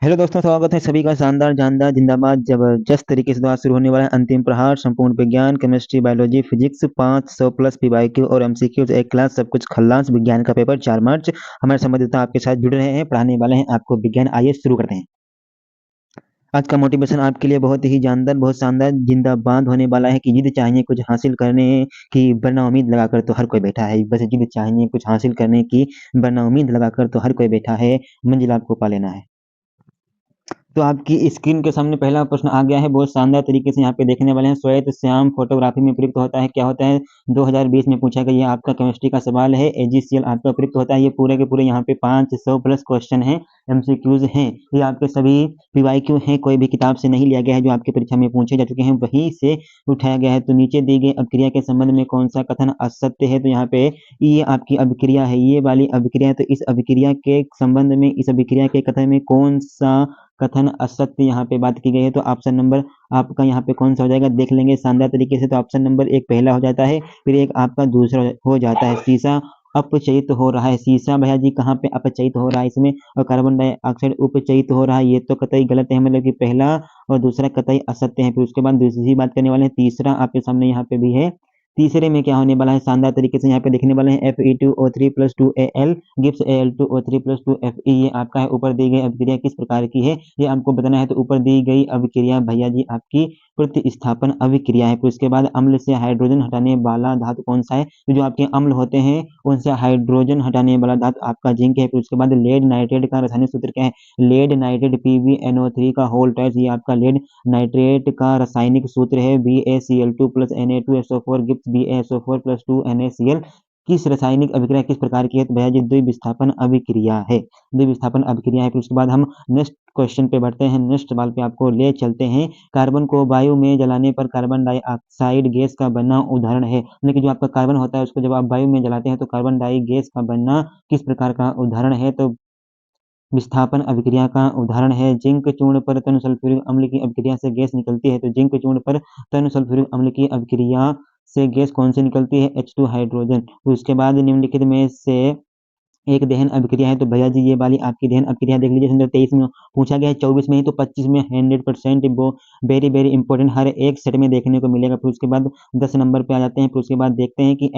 Hello दोस्तों, स्वागत है सभी का। शानदार जानदार जिंदाबाद जबरदस्त तरीके से द्वारा शुरू होने वाला है अंतिम प्रहार। संपूर्ण विज्ञान, chemistry, biology, physics 500 plus PYQ और एमसीक्यू एक क्लास, सब कुछ खल्लास। विज्ञान का पेपर 4 मार्च। हमारे संबंधित आपके साथ जुड़ रहे हैं, पढ़ाने वाले हैं आपको विज्ञान। आइए शुरू करते हैं। आज का मोटिवेशन आपके लिए बहुत ही जानदार, बहुत शानदार जिंदाबाद होने वाला है कि जिद चाहिए कुछ हासिल करने की, वरना उम्मीद लगाकर तो हर कोई बैठा है। बस जिद चाहिए कुछ हासिल करने की, वरना उम्मीद लगाकर तो हर कोई बैठा है। मंजिल आपको पा लेना है। तो आपकी स्क्रीन के सामने पहला प्रश्न आ गया है। बहुत शानदार तरीके से यहाँ पे देखने वाले हैं। श्वेत श्याम फोटोग्राफी में प्रयुक्त होता है, क्या होता है? 2020 में पूछा गया। ये आपका केमिस्ट्री का सवाल है। एजीसीएल आपका प्रयुक्त होता है। ये पूरे के पूरे यहाँ पे 500 प्लस क्वेश्चन हैं, एमसीक्यूज हैं। ये आपके सभी पीवाईक्यू हैं, कोई भी किताब से नहीं लिया गया है। जो आपकी परीक्षा में पूछे जा चुके हैं वहीं से उठाया गया है। तो नीचे दी गई अभिक्रिया के संबंध में कौन सा कथन असत्य है? तो यहाँ पे ये आपकी अभिक्रिया है, ये वाली अभिक्रिया है। तो इस अभिक्रिया के संबंध में, इस अभिक्रिया के कथन में कौन सा कथन असत्य यहाँ पे बात की गई है? तो ऑप्शन नंबर आपका यहाँ पे कौन सा हो जाएगा, देख लेंगे शानदार तरीके से। तो ऑप्शन नंबर एक पहला हो जाता है, फिर एक आपका दूसरा हो जाता है। शीशा अपचयित हो रहा है। शीशा भैया जी कहाँ पे अपचयित हो रहा है इसमें? और कार्बन डाइऑक्साइड उपचयित हो रहा है, ये तो कतई गलत है। मतलब कि पहला और दूसरा कतई असत्य है। फिर उसके बाद दूसरी बात करने वाले हैं, तीसरा आपके सामने यहाँ पे भी है। तीसरे में क्या होने वाला है, शानदार तरीके से यहाँ पे देखने वाले हैं। Fe2O3 plus 2Al gives Al2O3 plus 2Fe। ये आपका है। ऊपर दी गई अभिक्रिया किस प्रकार की है, ये आपको बताना है। तो ऊपर दी गई अभिक्रिया भैया जी आपकी प्रतिस्थापन अभिक्रिया है। फिर उसके बाद अम्ल से हाइड्रोजन हटाने वाला धातु कौन सा है? तो जो आपके अम्ल होते हैं उनसे हाइड्रोजन हटाने वाला धातु आपका जिंक है। फिर उसके बाद लेड नाइट्रेट का रासायनिक सूत्र क्या है? लेड नाइट्रेट PbNO3 का होल टाइप्स। ये आपका लेड नाइट्रेट का रासायनिक सूत्र है BaCl2 plus Na2SO4 gives BaSO4 plus 2NaCl। किस रासायनिक अभिक्रिया किस प्रकार की है? तो भैया जी द्विविस्थापन अभिक्रिया है, द्विविस्थापन अभिक्रिया है। फिर उसके बाद हम नेक्स्ट क्वेश्चन पे बढ़ते हैं, नेक्स्ट सवाल पे आपको ले चलते हैं। कार्बन को वायु में जलाने पर कार्बन डाइऑक्साइड गैस का बनना उदाहरण है। यानी कि जो आपका कार्बन होता है उसको जब आप वायु में जलाते हैं तो कार्बन डाई गैस का बनना किस प्रकार का उदाहरण है? तो विस्थापन अभिक्रिया का उदाहरण है। जिंक चूर्ण पर तन सल्फ्यूरिक अम्ल की अभिक्रिया से गैस निकलती है। तो जिंक चूर्ण पर तन सल्फ्यूरिक अम्ल की अभिक्रिया से गैस कौन सी निकलती है? H2 hydrogen. उसके बाद निम्नलिखित में से एक दहन अभिक्रिया है। तो भैया जी ये वाली आपकी दहन अभिक्रिया देख लीजिए, 2023 में पूछा गया है, 24 में ही, तो 25 में 100% वो वेरी वेरी इंपॉर्टेंट हर एक सेट में देखने को मिलेगा। फिर उसके बाद 10 नंबर पे आ जाते हैं। फिर उसके बाद देखते हैं कि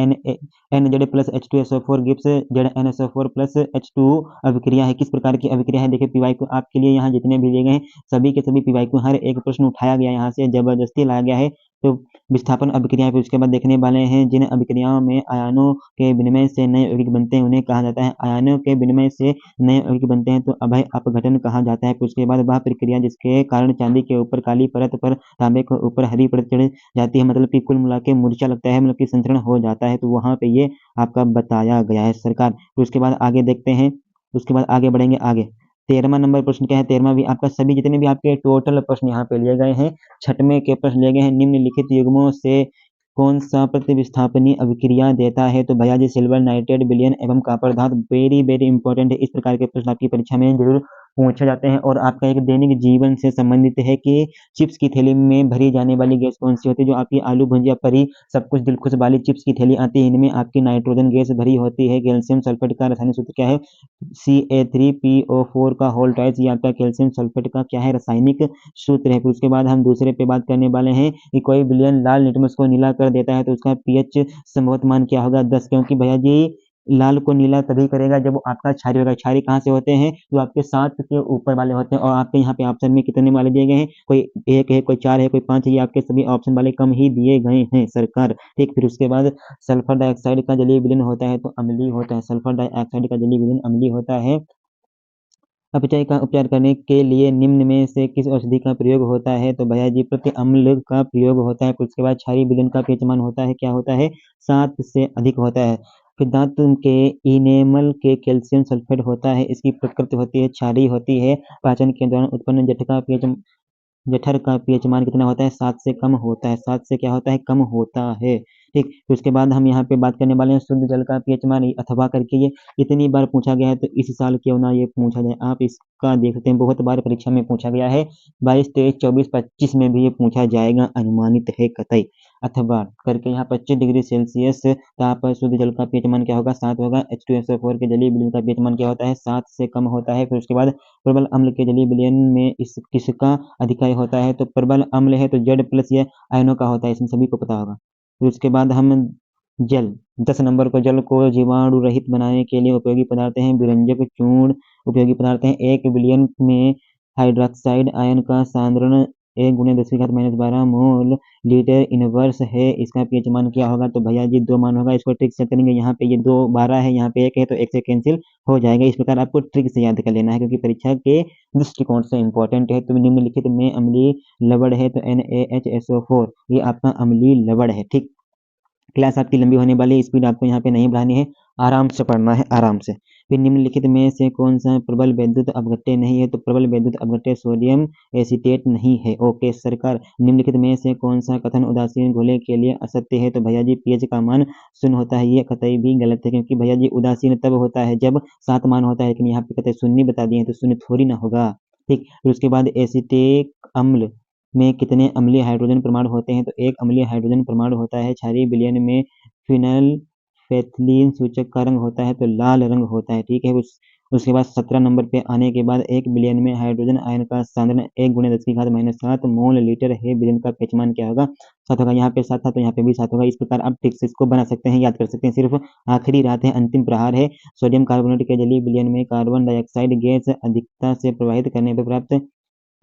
NZ plus H2SO4 gives ZnSO4 plus H2 अभिक्रिया है, किस प्रकार की अभिक्रिया है? देखिए पीवाई को आपके लिए यहाँ जितने भी दिए गए हैं सभी के सभी पीवाई को हर एक प्रश्न उठाया गया, यहाँ से जबरदस्ती लाया गया है। तो विस्थापन अभिक्रिया। फिर उसके बाद देखने वाले हैं, जिन अभिक्रियाओं में आयनों के विनिमय से नए यौगिक बनते हैं उन्हें कहा जाता है। आयनों के विनिमय से नए यौगिक बनते हैं तो अभय अपघटन कहा जाता है। फिर उसके बाद वह प्रक्रिया जिसके कारण चांदी के ऊपर काली परत पर तांबे के ऊपर हरी परत चढ़ जाती है, मतलब कि कुल मिला के मूर्छा लगता है, मतलब कि संतरण हो जाता है, तो वहां पे ये आपका बताया गया है सरकार। फिर उसके बाद आगे देखते हैं, उसके बाद आगे बढ़ेंगे आगे। 13वां नंबर प्रश्न क्या है? 13वां भी आपका, सभी जितने भी आपके टोटल प्रश्न यहाँ पे लिए गए हैं, छठवें के प्रश्न लिए गए हैं। निम्नलिखित युग्मों से कौन सा प्रतिविस्थापनीय अभिक्रिया देता है? तो भैया जी सिल्वर नाइट्रेट विलयन एवं कॉपर धातु वेरी वेरी इंपॉर्टेंट है। इस प्रकार के प्रश्न आपकी परीक्षा में जरूर पूछे जाते हैं। और आपका एक दैनिक जीवन से संबंधित है कि चिप्स की थैली में भरी जाने वाली गैस कौन सी होती है? जो आपकी आलू भुजिया परी सब कुछ दिलखुश वाली चिप्स की थैली आती है, इनमें आपकी नाइट्रोजन गैस भरी होती है। कैल्शियम सल्फेट का रासायनिक सूत्र क्या है? Ca3PO4 का होल टाइप्स। ये आपका कैल्शियम सल्फेट का क्या है? रासायनिक सूत्र है। फिर उसके बाद हम दूसरे पे बात करने वाले हैं कि कोई विलयन लाल लिटमस को नीला कर देता है तो उसका पीएच संभवत मान क्या होगा? 10। क्योंकि भैया जी लाल को नीला तभी करेगा जब वो आपका क्षारीय होगा। क्षारीय कहाँ से होते हैं? जो आपके 7 के ऊपर वाले होते हैं। और आपके यहाँ पे ऑप्शन में कितने वाले दिए गए हैं? कोई 1 है, कोई 4 है, कोई 5 है। ये आपके सभी ऑप्शन वाले कम ही दिए गए हैं सरकार, ठीक। फिर उसके बाद सल्फर डाइऑक्साइड का जलीय विलीन होता है तो अम्लीय होता है। सल्फर डाइऑक्साइड का जलीय विलीन अम्लीय होता है। अपचय का उपचार करने के लिए निम्न में से किस औषधि का प्रयोग होता है? तो भैया जी प्रति अम्ल का प्रयोग होता है। फिर उसके बाद क्षारीय विलयन का पीएच मान होता है, क्या होता है? 7 से अधिक होता है। फिर दांत के इनेमल के कैल्शियम सल्फेट होता है, इसकी प्रकृति होती है क्षारीय होती है। पाचन के दौरान उत्पन्न जठर का पीएच मान कितना होता है? 7 से कम होता है। 7 से क्या होता है? कम होता है, ठीक। तो उसके बाद हम यहाँ पे बात करने वाले हैं शुद्ध जल का पीएच मान, अथवा करके ये इतनी बार पूछा गया है तो इस साल क्यों ना ये पूछा जाए। आप इसका देख सकते हैं, बहुत बार परीक्षा में पूछा गया है। 22, 23, 24, 25 में भी ये पूछा जाएगा, अनुमानित है कतई। अथवा करके यहाँ 25 डिग्री सेल्सियस ताप पर शुद्ध जल का पीएच मान क्या होगा 7 होगा। H2SO4 के जलीय विलयन का पीएच मान क्या होता है 7 से कम होता है। फिर उसके बाद प्रबल अम्ल के जलीय विलयन में इस किसका अधिकाय होता है, तो प्रबल अम्ल है तो Z+ ये आयनों का होता है, इसमें सभी को पता होगा। फिर उसके बाद हम जल 10 नंबर को जल को जीवाणु रहित बनाने के लिए उपयोगी पदार्थ हैं विरंजक चूर्ण उपयोगी पदार्थ हैं। 1 विलयन में हाइड्रोक्साइड आयन का सांद्रण 1 × 10⁻12 मोल लीटर इनवर्स है। इसका पीएच मान क्या होगा, तो भैया जी 2 मान होगा। इसको ट्रिक से करेंगे, यहाँ पे ये 2 12 है, यहाँ पे 1 है तो 1 से कैंसिल हो जाएगा। इस प्रकार आपको ट्रिक से याद कर लेना है क्योंकि परीक्षा के दृष्टिकोण से इंपॉर्टेंट है। तो निम्नलिखित में अम्लीय लवण है तो NaHSO4 ये आपका अम्लीय लवण है। ठीक, क्लास आपकी लंबी होने वाली है, स्पीड आपको यहाँ पे नहीं बढ़ानी है, आराम से पढ़ना है, आराम से। फिर निम्नलिखित में से कौन सा प्रबल वैद्युत अपघट्य नहीं है, तो प्रबल वैद्युत अपघट्य सोडियम एसीटेट नहीं है। ओके सरकार, निम्नलिखित में से कौन सा कथन उदासीन घोले के लिए असत्य है, तो भैया जी पीएच का मान 0 होता है, ये कतई भी गलत है क्योंकि भैया जी उदासीन तब होता है जब 7 मान होता है, लेकिन यहाँ पे कतई 0 बता दिए हैं तो 0 थोड़ी ना होगा। ठीक, फिर उसके बाद एसीटेट अम्ल में कितने अम्लीय हाइड्रोजन परमाणु होते हैं, तो 1 अम्लीय हाइड्रोजन परमाणु होता है। क्षारीय विलयन में फिनाइलफेथिलीन सूचक का रंग होता है तो लाल रंग होता है। ठीक है, उसके बाद 17 नंबर पे आने के बाद 1 विलयन में हाइड्रोजन आयन का सांद्रण 1 × 10⁻7 मोल लीटर है। विलयन का पीएच मान क्या होगा 7 होगा। यहाँ पे 7 था तो यहाँ पे भी 7 होगा। इस प्रकार आप ठीक से इसको बना सकते हैं, याद कर सकते हैं। सिर्फ आखिरी रात है, अंतिम प्रहार है। सोडियम कार्बोनेट के जलीय विलयन में कार्बन डाइऑक्साइड गैस अधिकता से प्रवाहित करने पर प्राप्त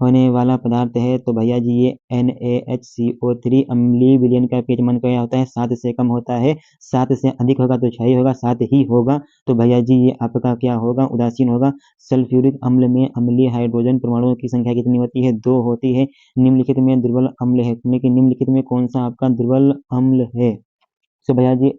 होने वाला पदार्थ है, तो भैया जी ये NaHCO3 अम्लीय विलयन का पीएच मान क्या होता है 7 से कम होता है। 7 से अधिक होगा तो 6 होगा, 7 ही होगा तो भैया जी ये आपका क्या होगा, उदासीन होगा। सल्फ्यूरिक अम्ल में अम्लीय हाइड्रोजन परमाणुओं की संख्या कितनी होती है 2 होती है। निम्नलिखित में दुर्बल अम्ल है, लेकिन निम्नलिखित में कौन सा आपका दुर्बल अम्ल है, तो भैया जी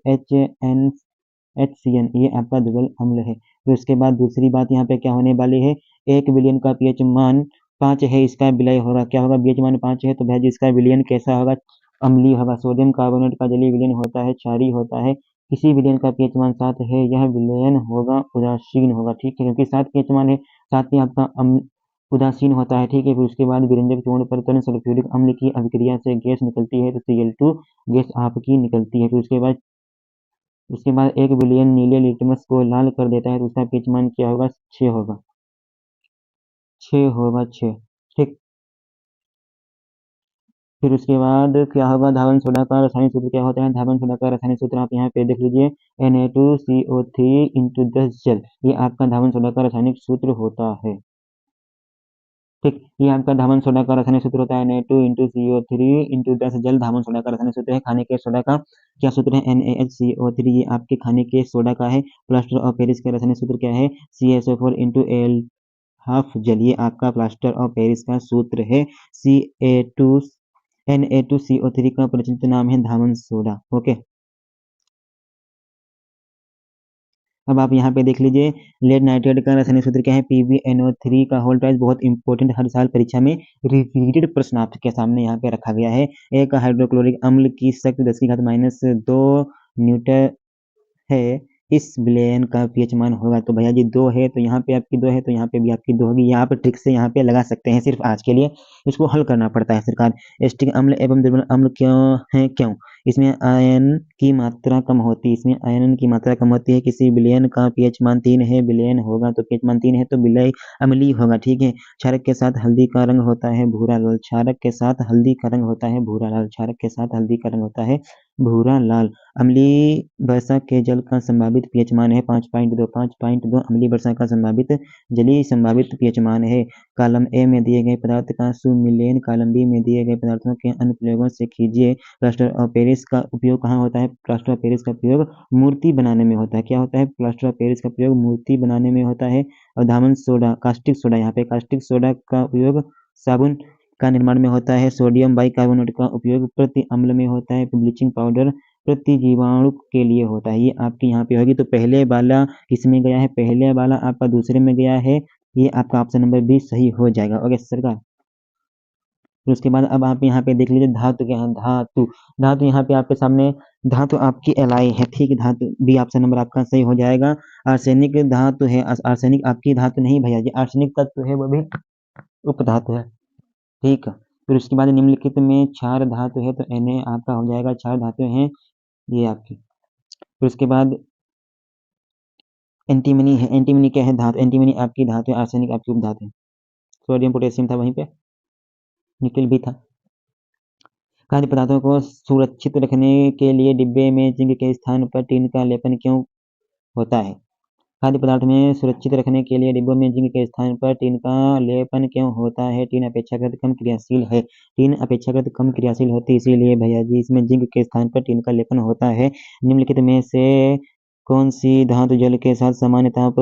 HCN ये आपका दुर्बल अम्ल है। फिर उसके बाद दूसरी बात यहाँ पे क्या होने वाली है, 1 विलयन का पीएच मान 5 है, इसका विलय होगा क्या होगा, पीएच मान 5 है तो भैया जी इसका विलयन कैसा होगा, अम्लीय होगा। सोडियम कार्बोनेट का जलीय विलयन होता है क्षारीय होता है। किसी विलयन का पीएच मान 7 है, यह विलयन होगा उदासीन होगा। ठीक है, क्योंकि 7 पीएच मान है, 7 में आपका उदासीन होता है। ठीक है, फिर उसके बाद विरंजक चूर्ण पर तुरंत सल्फ्यूरिक अम्ल की अभिक्रिया से गैस निकलती है तो Cl2 गैस आपकी निकलती है। फिर उसके बाद 1 विलयन नीले लिटमस को लाल कर देता है तो उसका पीएच मान क्या होगा 6 होगा, 6 होगा 6। ठीक, फिर उसके बाद क्या होगा, धावन सोडा का रासायनिक सूत्र क्या होता है, धावन सोडा का रासायनिक सूत्र आप यहाँ पे देख लीजिए Na2CO3 × 10 जल, ये आपका धावन सोडा का रासायनिक सूत्र होता है। ठीक, ये आपका धावन सोडा का रासायनिक सूत्र होता है Na2 × CO3 × 10 जल, धावन सोडा का रासायनिक सूत्र है। खाने के सोडा का क्या सूत्र है NaHCO3, ये आपके खाने के सोडा का है। प्लास्टर ऑफ पेरिस का रासायनिक सूत्र क्या है CaSO4 × Al½ जल, ये आपका प्लास्टर ऑफ पेरिस का सूत्र है। Na2CO3 का प्रचलित नाम है धावन सोडा। ओके, अब आप यहाँ पे देख लीजिए लेड नाइट्रेट का रासायनिक सूत्र क्या है PbNO3 का होल ट्वाइस, बहुत इंपॉर्टेंट, हर साल परीक्षा में रिपीटेड प्रश्न आपके सामने यहाँ पे रखा गया है। एक हाइड्रोक्लोरिक अम्ल की शक्ति 10⁻2 न्यूटन है, इस विलयन का पीएच मान होगा, तो भैया जी 2 है तो यहाँ पे आपकी 2 है तो यहाँ पे भी आपकी 2 होगी। यहाँ पे ट्रिक से यहाँ पे लगा सकते हैं, सिर्फ आज के लिए इसको हल करना पड़ता है सरकार। एस्टिक अम्ल एवं दुर्बल अम्ल क्यों है, क्यों, इसमें आयन की मात्रा कम होती है, इसमें आयन की मात्रा कम होती है। किसी विलयन का पीएच मान 3 है, विलयन होगा तो पीएच मान 3 है तो विलय अम्लीय होगा। ठीक है, क्षारक के साथ हल्दी का रंग होता है भूरा लाल, क्षारक के साथ हल्दी का रंग होता है भूरा लाल, क्षारक के साथ हल्दी का रंग होता है भूरा लाल। अम्लीय वर्षा के जल का संभावित पीएच मान है 5.2, 5.2 अम्लीय वर्षा का संभावित जलीय संभावित पीएच मान है। कॉलम ए में दिए गए पदार्थ का सुमेलन कॉलम बी में दिए गए पदार्थों के अनुप्रयोगों से कीजिए। प्लास्टर ऑफ पेरिस का उपयोग कहाँ होता है, प्लास्टर ऑफ पेरिस का प्रयोग मूर्ति बनाने में होता है। क्या होता है, प्लास्टर ऑफ पेरिस का प्रयोग मूर्ति बनाने में होता है। और धावन सोडा, कास्टिक सोडा, यहाँ पे कास्टिक सोडा का उपयोग साबुन का निर्माण में होता है। सोडियम बाइकार्बोनेट का उपयोग प्रति अम्ल में होता है। ब्लीचिंग पाउडर प्रतिजीवाणु के लिए होता है। ये आपकी यहाँ पे होगी, तो पहले वाला किसमें गया है, पहले वाला आपका दूसरे में गया है, ये आपका ऑप्शन नंबर बी सही हो जाएगा। ओके सरकार, फिर उसके बाद अब आप यहाँ पे देख लीजिए धातु क्या है, धातु, धातु यहाँ पे आपके सामने धातु आपकी Li है। ठीक है, धातु बी ऑप्शन नंबर आपका सही हो जाएगा। आर्सेनिक धातु है, आर्सेनिक आपकी धातु नहीं भैया जी, आर्सेनिक तत्व है वो भी उपधातु है। ठीक है, फिर उसके बाद निम्नलिखित में क्षार धातु है तो Na आपका हो जाएगा, क्षार धातु है ये आपकी। फिर उसके बाद एंटीमनी है, एंटीमनी क्या है? धातु। एंटीमनी आपकी धातु है, आर्सेनिक आपकी उपधातु है। सोडियम पोटेशियम था वहीं पे, निकल भी था। खाद्य पदार्थों को सुरक्षित रखने के लिए डिब्बे में जिंक के स्थान पर टीन का लेपन क्यों होता है? खाद्य पदार्थ में सुरक्षित रखने के लिए डिब्बों में जिंक के स्थान पर टीन का लेपन क्यों होता है? टीन अपेक्षाकृत कम क्रियाशील है। टीन अपेक्षाकृत कम क्रियाशील होती है, इसीलिए भैया जी इसमें जिंक के स्थान पर टीन का लेपन होता है। निम्नलिखित में से कौन सी धातु जल के साथ सामान्य ताप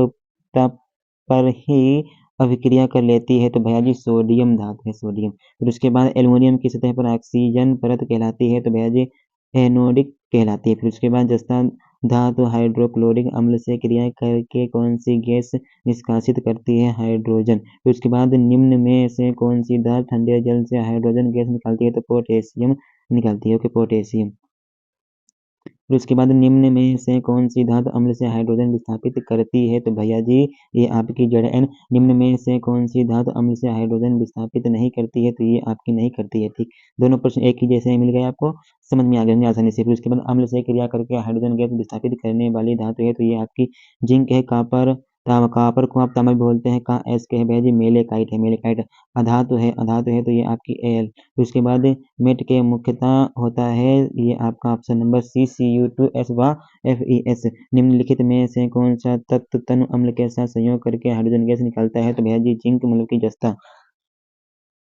पर ही अभिक्रिया कर लेती है? तो भैया जी सोडियम धातु है, सोडियम। फिर उसके बाद एल्युमिनियम की सतह पर ऑक्सीजन परत कहलाती है तो भैया जी एनोडिक कहलाती है। फिर उसके बाद जस्ता धातु हाइड्रोक्लोरिक अम्ल से क्रिया करके कौन सी गैस निष्कासित करती है? हाइड्रोजन। फिर उसके बाद निम्न में से कौन सी धातु ठंडे जल से हाइड्रोजन गैस निकालती है? तो पोटेशियम निकालती है। Okay, potassium. फिर उसके बाद निम्न में से कौन सी धातु अम्ल से हाइड्रोजन विस्थापित करती है? तो भैया जी ये आपकी जड़ एन। निम्न में से कौन सी धातु अम्ल से हाइड्रोजन विस्थापित नहीं करती है? तो ये आपकी नहीं करती है। ठीक, दोनों प्रश्न एक ही जैसे मिल गए आपको, समझ में आ गए आसानी से। फिर उसके बाद अम्ल से क्रिया करके हाइड्रोजन गैस विस्थापित करने वाली धातु है तो ये आपकी जिंक है। कापर को आप तांबा भी बोलते हैं। का एस के है भैया जी मेलेकाइट है, मेलेकाइट। अधातु है, अधातु है तो ये आपकी एल। फिर उसके बाद मेट के मुख्यतः होता है ये आपका ऑप्शन नंबर सी, CU2S व FeS। निम्नलिखित में से कौन सा तत्व तनु अम्ल के साथ संयोग करके हाइड्रोजन गैस निकालता है? तो भैया जी जिंक मतलब की जस्ता।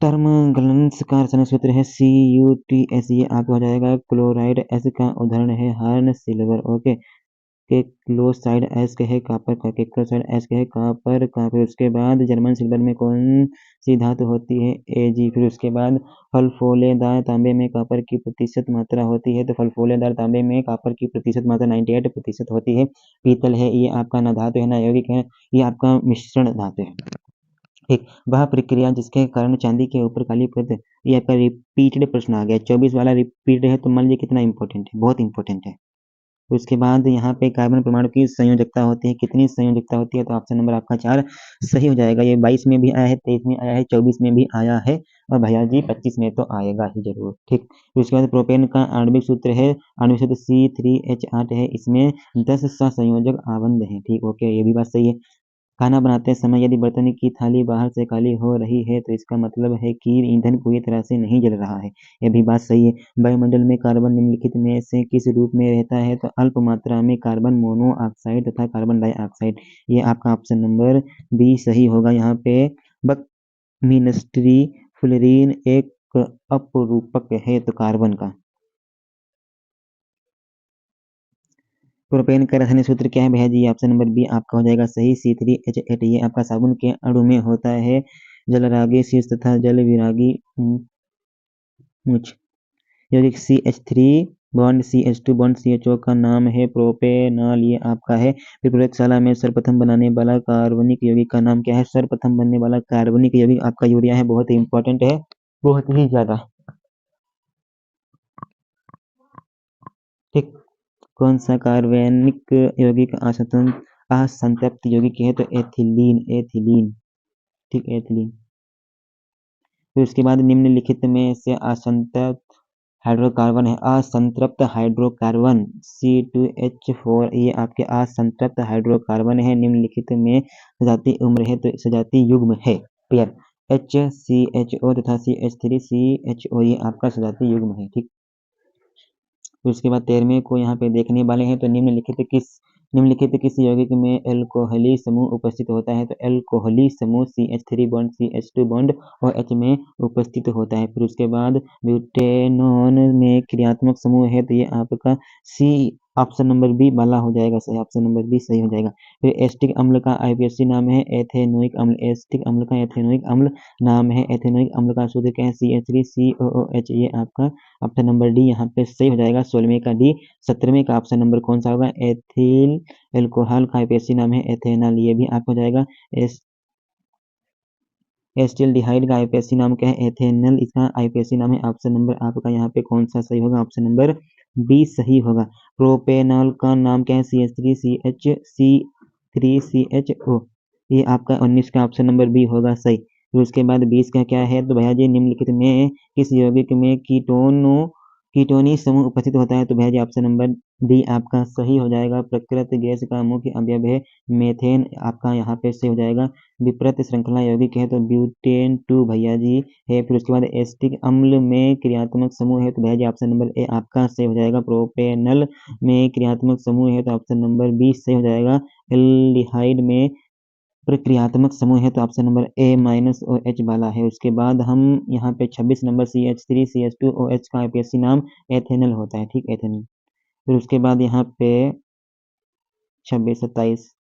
टर्म गलन्स का रसायनिक सूत्र है CU2S, ये आपका हो जाएगा क्लोराइड। एस का उदाहरण है हार्न सिल्वर। ओके, केक्लोसाइड एस के है कापर का, केक्लोसाइड एस के है कापर का। फिर उसके बाद जर्मन सिल्वर में कौन सी धातु होती है? Ag। फिर उसके बाद फलफोलेदार तांबे में कापर की प्रतिशत मात्रा होती है तो फलफोलेदार तांबे में कापर की प्रतिशत मात्रा 98% होती है। पीतल है, ये आपका न धातु है न यौगिक है, ये आपका मिश्रण धातु है। ठीक, वह प्रक्रिया जिसके कारण चांदी के ऊपर काली परत, ये आपका रिपीटेड प्रश्न आ गया। 24 वाला रिपीटेड है तो मान लीजिए कितना इंपॉर्टेंट है, बहुत इंपॉर्टेंट है। उसके बाद यहाँ पे कार्बन परमाणु की संयोजकता होती है, कितनी संयोजकता होती है? तो ऑप्शन नंबर आपका 4 सही हो जाएगा। ये 22 में भी आया है, 23 में आया है, 24 में भी आया है और भैया जी 25 में तो आएगा ही जरूर। ठीक, उसके बाद प्रोपेन का आणविक सूत्र है, आणविक सूत्र C3H8 है, इसमें 10 सहसंयोजक आबंध है। ठीक, ओके, ये भी बात सही है। खाना बनाते समय यदि बर्तन की थाली बाहर से काली हो रही है तो इसका मतलब है कि ईंधन पूरी तरह से नहीं जल रहा है। यह भी बात सही है। वायुमंडल में कार्बन निम्नलिखित में से किस रूप में रहता है? तो अल्प मात्रा में कार्बन मोनोऑक्साइड तथा कार्बन डाइऑक्साइड। ये आपका ऑप्शन नंबर बी सही होगा। यहाँ पे बकमिस्ट्री फ्लोरीन एक अपरूपक है तो कार्बन का। प्रोपेन का रासायनिक सूत्र क्या है भैया जी? ऑप्शन नंबर बी आपका हो जाएगा सही, C3H8। ये आपका साबुन के अणु में होता है। जलरागी शीर्ष तथा जल विरागी मुछ। यौगिक CH3 bond CH2 bond CHO का नाम है प्रोपेनॉल, ये आपका है। फिर प्रयोगशाला में सर्वप्रथम बनाने वाला कार्बनिक यौगिक का नाम क्या है? सर्वप्रथम बनने वाला कार्बनिक यौगिक आपका यूरिया है, बहुत ही इंपॉर्टेंट है, बहुत ही ज्यादा। ठीक, कौन सा कार्बनिक यौगिक असंतृप्त यौगिक है? तो एथिलीन, एथिलीन। ठीक, एथिलीन। फिर उसके बाद निम्नलिखित में से असंतृप्त हाइड्रोकार्बन है, असंतृप्त हाइड्रोकार्बन C2H4, ये आपके असंतृप्त हाइड्रोकार्बन है। निम्नलिखित में सजाती उम्र है तो सजाती युग्म है पेयर HCHO तथा CH3CHO, ये आपका सजाती युग्म है। ठीक, उसके बाद 13वें को यहाँ पे देखने वाले हैं तो निम्नलिखित किस यौगिक में एल्कोहली समूह उपस्थित होता है? तो एल्कोहली समूह CH3 बॉन्ड CH2 बॉन्ड और H में उपस्थित होता है। फिर उसके बाद ब्यूटेनॉन में क्रियात्मक समूह है तो ये आपका सी, ऑप्शन नंबर बी वाला हो जाएगा सही, ऑप्शन नंबर बी सही हो जाएगा। फिर एस्टिक अम्ल का IUPAC नाम है एथेनोइक अम्ल, एस्टिक अम्ल का एथेनोइक अम्ल नाम है। एथेनोइक अम्ल का सूत्र क्या है? CH3COOH, ये आपका ऑप्शन नंबर डी यहाँ पे सही हो जाएगा। 16वें का डी। 17वें का ऑप्शन नंबर कौन सा होगा? एथिल एल्कोहल का IUPAC नाम है एथेनॉल, ये भी आपको हो जाएगा। एस्टिल्डिहाइड का IUPAC नाम क्या है? एथेनॉल, इसका IUPAC नाम है। ऑप्शन नंबर आपका यहाँ पे कौन सा सही होगा? ऑप्शन नंबर बी सही होगा। प्रोपेनॉल का नाम क्या है? C3CHO, ये आपका 19 का ऑप्शन नंबर बी होगा सही। फिर उसके बाद 20 का क्या है, तो भैया जी निम्नलिखित में किस यौगिक में कीटोनी समूह उपस्थित होता है, तो भैया जी ऑप्शन नंबर डी आपका सही हो जाएगा। प्रकृत गैस का मुख्य अवयव है मेथेन, आपका यहाँ पे सही हो जाएगा। विपरीत श्रृंखला यौगिक है तो ब्यूटेन 2 भैया जी है। फिर उसके बाद एसिटिक अम्ल में क्रियात्मक समूह है, तो भैया जी ऑप्शन नंबर ए आपका सही हो जाएगा। प्रोपेनल में क्रियात्मक समूह है तो ऑप्शन नंबर बी सही हो जाएगा। एल्डिहाइड में प्रक्रियात्मक समूह है तो option number A minus O H वाला है। उसके बाद हम यहाँ पे 26 नंबर CH3 CH2 OH का आईपीएससी नाम एथेनल होता है, ठीक, एथेनल। फिर उसके बाद यहाँ पे 26 27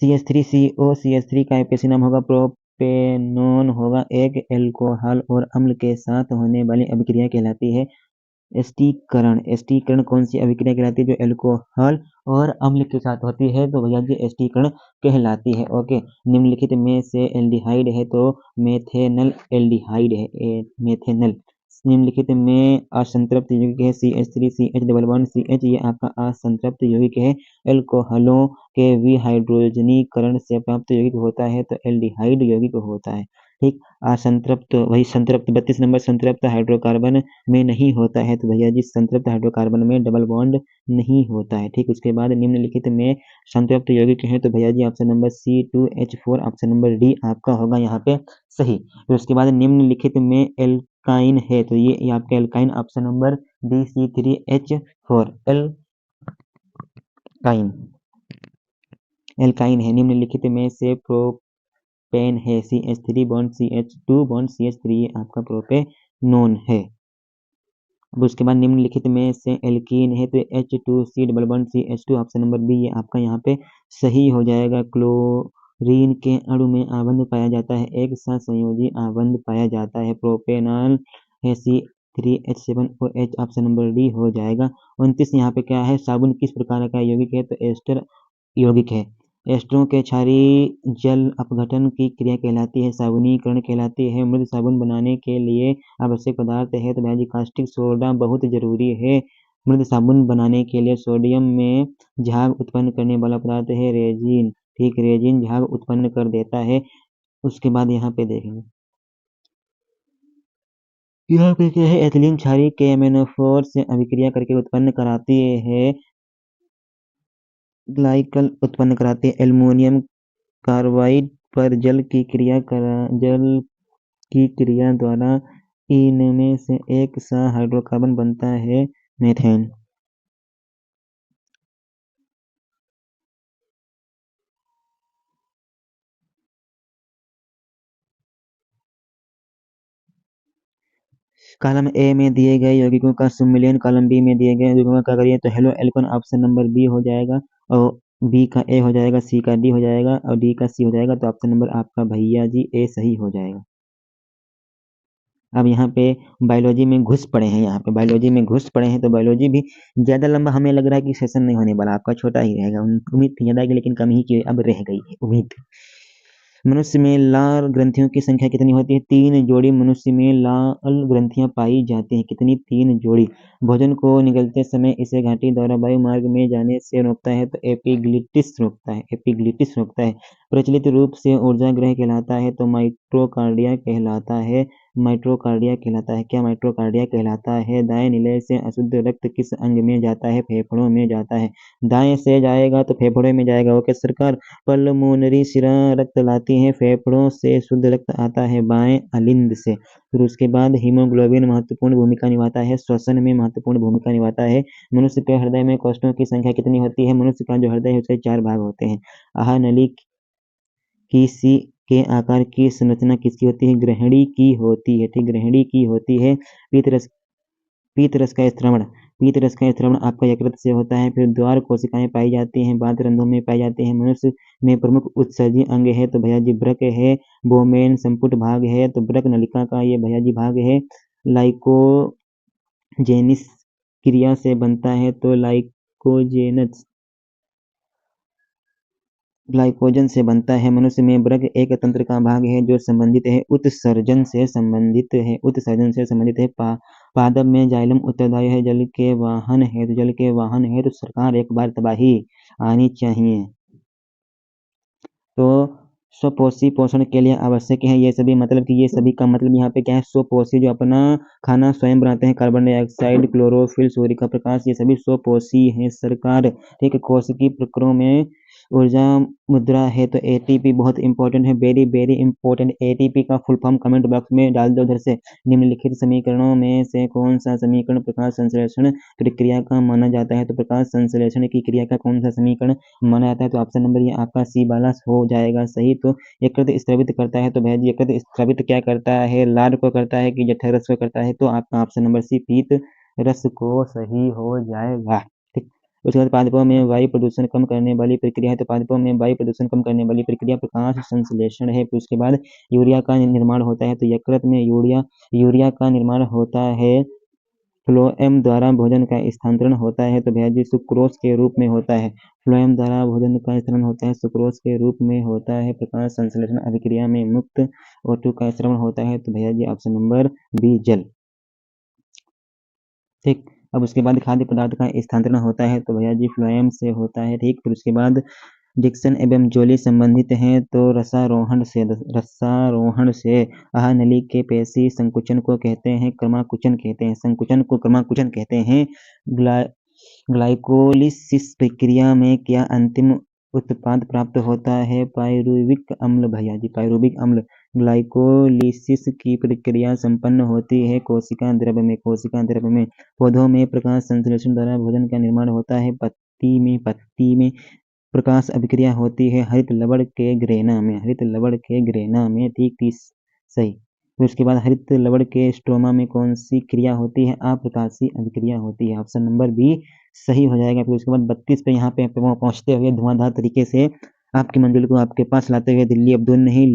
CH3CO का आईपीएससी नाम होगा प्रोपेनोन होगा। एक एल्कोहल और अम्ल के साथ होने वाली अभिक्रिया कहलाती है एस्टीकरण। एस्टीकरण कौन सी अभिक्रिया कहलाती है, जो एल्कोहल और अम्ल के साथ होती है, तो भैया जी एस्टीकरण कहलाती है। ओके, निम्नलिखित में से एल्डिहाइड है तो मेथेनल एल्डिहाइड है, मेथेनल। निम्नलिखित में असंतृप्त यौगिक है CH3 CH double bond CH, ये आपका असंतृप्त यौगिक है। एल्कोहलों के विहाइड्रोजनीकरण से प्राप्त यौगिक होता है तो एल्डिहाइड यौगिक होता है, ठीक। असंतृप्त वही संतृप्त 32 नंबर संतृप्त हाइड्रोकार्बन में नहीं होता है, तो भैया जी संतृप्त हाइड्रोकार्बन में डबल बॉन्ड नहीं होता है, ठीक। उसके बाद निम्नलिखित में संतृप्त यौगिक है तो भैया जी option number C2H4 option number D आपका होगा यहाँ पे सही। फिर उसके बाद निम्नलिखित में एल्काइन है तो ये आपका alkyne option number D C3H4 alkyne, alkyne है। निम्नलिखित में से प्रोपेन है CH3 bond CH2 bond CH3, ये आपका प्रोपेनोन है। अब उसके बाद निम्नलिखित में से एल्कीन है तो H2C double bond CH2 option number B, ये आपका यहाँ पे सही हो जाएगा। क्लोरीन के अणु में आबंध पाया जाता है, एक साथ संयोजी आबंध पाया जाता है। प्रोपेनॉल है C3H7OH ऑप्शन नंबर डी हो जाएगा। 29 यहाँ पे क्या है, साबुन किस प्रकार का यौगिक है, तो एस्टर यौगिक है। एस्टरों के क्षारीय जल अपघटन की क्रिया कहलाती है साबुनीकरण कहलाती है। मृद साबुन बनाने के लिए आवश्यक पदार्थ है तो भैया जी कास्टिक सोडा बहुत जरूरी है। मृद साबुन बनाने के लिए सोडियम में झाग उत्पन्न करने वाला पदार्थ है रेजिन, ठीक, रेजिन झाग उत्पन्न कर देता है। उसके बाद यहाँ पे देखेंगे, यहाँ पे क्या है, एथिलीन क्षारीय KMnO4 से अभिक्रिया करके उत्पन्न कराती है ग्लाइकल उत्पन्न कराती है। एल्युमिनियम कार्बाइड पर जल की क्रिया द्वारा इनमें से एक सा हाइड्रोकार्बन बनता है मेथेन। कॉलम ए में दिए गए यौगिकों का सम्मिलन कॉलम बी में दिए गए यौगिकों का करिए तो hello Alcon option number B हो जाएगा, और बी का ए हो जाएगा, सी का डी हो जाएगा और डी का सी हो जाएगा, तो ऑप्शन नंबर आपका भैया जी ए सही हो जाएगा। अब यहाँ पे बायोलॉजी में घुस पड़े हैं, यहाँ पे बायोलॉजी में घुस पड़े हैं तो बायोलॉजी भी ज़्यादा लंबा हमें लग रहा है कि सेशन नहीं होने वाला, आपका छोटा ही रहेगा। उम्मीद थी ज़्यादा की, लेकिन कम ही की अब रह गई है उम्मीद। मनुष्य में लाल ग्रंथियों की संख्या कितनी होती है, 3 जोड़ी मनुष्य में लाल ग्रंथियां पाई जाती हैं, कितनी, 3 जोड़ी। भोजन को निगलते समय इसे घाटी द्वारा वायु मार्ग में जाने से रोकता है तो एपिग्लिटिस रोकता है, एपिग्लिटिस रोकता है। प्रचलित रूप से ऊर्जा ग्रह कहलाता है तो माइट्रोकार्डिया कहलाता है, माइट्रोकार्डिया कहलाता है। क्या माइट्रोकार्डिया कहलाता है। दाएं निलय से अशुद्ध रक्त किस अंग में जाता है, फेफड़ों में जाता है। दाएं से जाएगा तो फेफड़ों में जाएगा, ओके सरकार। पल्मोनरी शिरा रक्त लाती है, फेफड़ों से शुद्ध रक्त आता है बाएं अलिंद से। फिर उसके बाद हीमोग्लोबिन महत्वपूर्ण भूमिका निभाता है, श्वसन में महत्वपूर्ण भूमिका निभाता है। मनुष्य के हृदय में कोष्ठों की संख्या कितनी होती है, मनुष्य का जो हृदय है उसके 4 भाग होते हैं। आहार नली किसी के आकार की संरचना किसकी होती है, ग्रहणी की होती है, ठीक, ग्रहणी की होती है। पीतरस पीतरस का स्त्रवण, पीतरस का स्त्रवण आपका यकृत से होता है। फिर द्वार कोशिकाएं पाई जाती हैं, बाह्य रंध्रों में पाई जाती हैं। मनुष्य में प्रमुख उत्सर्जी अंग है तो भैया जी वृक्क है। बोमेन संपुट भाग है तो वृक्क नलिका का ये भैया जी भाग है। लाइकोजेनिस क्रिया से बनता है तो ग्लाइकोजन से बनता है। मनुष्य में वृक्क एक तंत्र का भाग है जो संबंधित है उत्सर्जन से संबंधित है, उत्सर्जन से संबंधित है। पादप में जाइलम उत्तरदायी है, जल के वाहन है तो जल के वाहन है तो सरकार एक बार तबाही आनी चाहिए। तो स्वपोषी पोषण के लिए आवश्यक है। ये सभी मतलब कि ये सभी का मतलब यहाँ पे क्या है, स्वपोषी जो अपना खाना स्वयं बनाते हैं, कार्बन डाइऑक्साइड, क्लोरोफिल, सूर्य का प्रकाश, ये सभी स्वपोषी हैं सरकार। ठीक है, कोशिकीय प्रक्रियाओं में ऊर्जा मुद्रा है तो एटीपी बहुत इंपॉर्टेंट है, वेरी वेरी इंपॉर्टेंट। एटीपी का फुल फॉर्म कमेंट बॉक्स में डाल दो उधर से। निम्नलिखित समीकरणों में से कौन सा समीकरण प्रकाश संश्लेषण प्रक्रिया का माना जाता है? तो प्रकाश संश्लेषण की क्रिया का कौन सा समीकरण माना जाता है? तो ऑप्शन नंबर ये आपका सी वाला हो जाएगा सही। तो यकृत स्रावित करता है, तो भैया जी यकृत स्रावित क्या करता है, लार को करता है कि जठर रस को करता है? तो आपका ऑप्शन नंबर सी पीत रस को सही हो जाएगा। ठीक, उसके बाद पादपों में वायु प्रदूषण कम करने वाली प्रक्रिया है, तो पादपों में वायु प्रदूषण कम करने वाली प्रक्रिया प्रकाश संश्लेषण है। फिर उसके बाद यूरिया का निर्माण होता है, तो यकृत में यूरिया का निर्माण होता है, फ्लोएम द्वारा भोजन का स्थानांतरण होता है, तो भैया जी सुक्रोज के रूप में होता है। फ्लोएम द्वारा भोजन का स्थानांतरण होता है, सुक्रोज के रूप में होता है। प्रकाश संश्लेषण अभिक्रिया में मुक्त O2 का श्रवण होता है, तो भैया जी ऑप्शन नंबर बी जल। ठीक, अब उसके बाद खाद्य पदार्थ का स्थानांतरण होता है, तो भैया जी फ्लोएम से होता है। ठीक, फिर उसके बाद डिक्सन एवं जोली संबंधित हैं, तो रसारोहण से आहार नली के पेशी संकुचन को कहते हैं क्रमाकुचन कहते हैं, संकुचन को क्रमाकुचन कहते हैं। ग्लाइकोलिसिस प्रक्रिया में क्या अंतिम उत्पाद प्राप्त होता है? पायरुविक अम्ल भैया जी, पायरुविक अम्ल। ग्लाइकोलिसिस की प्रक्रिया संपन्न होती है कोशिका द्रव्य में। पौधों में प्रकाश संश्लेषण द्वारा भोजन का निर्माण होता है। पत्ती में प्रकाश अभिक्रिया होती है हरित लवण के ग्रेना में। ठीक, सही। फिर उसके बाद हरित लवण के स्ट्रोमा में कौन सी क्रिया होती है? अप्रकाशीय अभिक्रिया होती है, ऑप्शन नंबर बी सही हो जाएगा। फिर उसके बाद 32 पे यहाँ पे पहुंचते हुए धुआंधार तरीके से आपकी मंजिल को आपके पास लाते हुए दिल्ली अब्दुल नहीं,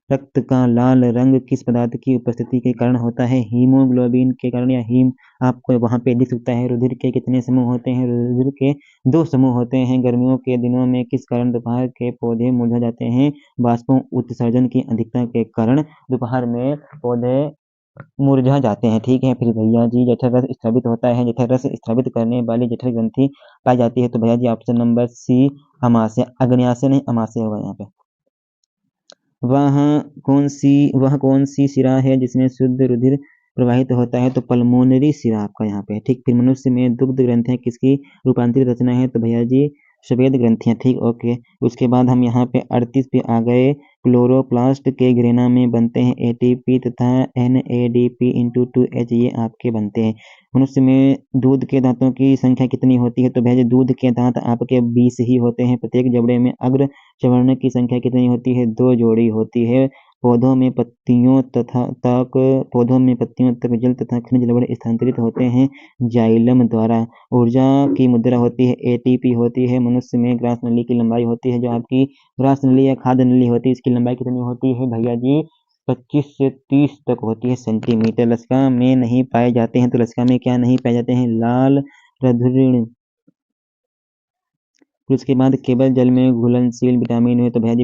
रक्त का लाल रंग किस पदार्थ की उपस्थिति के कारण होता है? हीमोग्लोबिन के कारण या हीम आपको वहां पे दिख सकता है। रुधिर के कितने समूह होते हैं? रुधिर के 2 समूह होते हैं। गर्मियों के दिनों में किस कारण दोपहर के पौधे मुरझा जाते हैं? बाष्पों उत्सर्जन की अधिकता के कारण दोपहर में पौधे मुरझा जाते हैं। ठीक है, फिर भैया जी जठर रस स्रावित होता है, जठर रस स्रावित करने वाली जठर ग्रंथि पाई जाती है, तो भैया जी ऑप्शन नंबर सी अमाशय, अग्न्याशय नहीं अमाशय होगा यहाँ पे। वह कौन सी शिरा है जिसमें शुद्ध रुधिर प्रवाहित होता है? तो पल्मोनरी शिरा आपका यहाँ पे है। ठीक, फिर मनुष्य में दुग्ध ग्रंथियां किसकी रूपांतरित रचना है? तो भैया जी श्वेत ग्रंथियां। ठीक, ओके। उसके बाद हम यहाँ पे 38 पे आ गए। क्लोरोप्लास्ट के ग्रेना में बनते हैं एटीपी तथा NADP इंटू 2H, ये आपके बनते हैं। मनुष्य में दूध के दांतों की संख्या कितनी होती है? तो भैया जी दूध के दांत आपके 20 ही होते हैं। प्रत्येक जबड़े में अग्र चवर्ण की संख्या कितनी होती है? 2 जोड़ी होती है। पौधों में पत्तियों तक जल तथा खनिज लवण स्थानांतरित होते हैं जाइलम द्वारा। ऊर्जा की मुद्रा होती है एटीपी होती है। मनुष्य में ग्रास नली की लंबाई होती है, जो आपकी ग्रास नली या खाद्य नली होती है, इसकी लंबाई कितनी होती है भैया जी? 25 से 30 तक होती है सेंटीमीटर। लसिका में नहीं पाए जाते हैं, तो लसिका में क्या नहीं पाए जाते हैं? लाल रधिण। फिर उसके बाद केवल जल में घुलनशील विटामिन है, तो भैया जी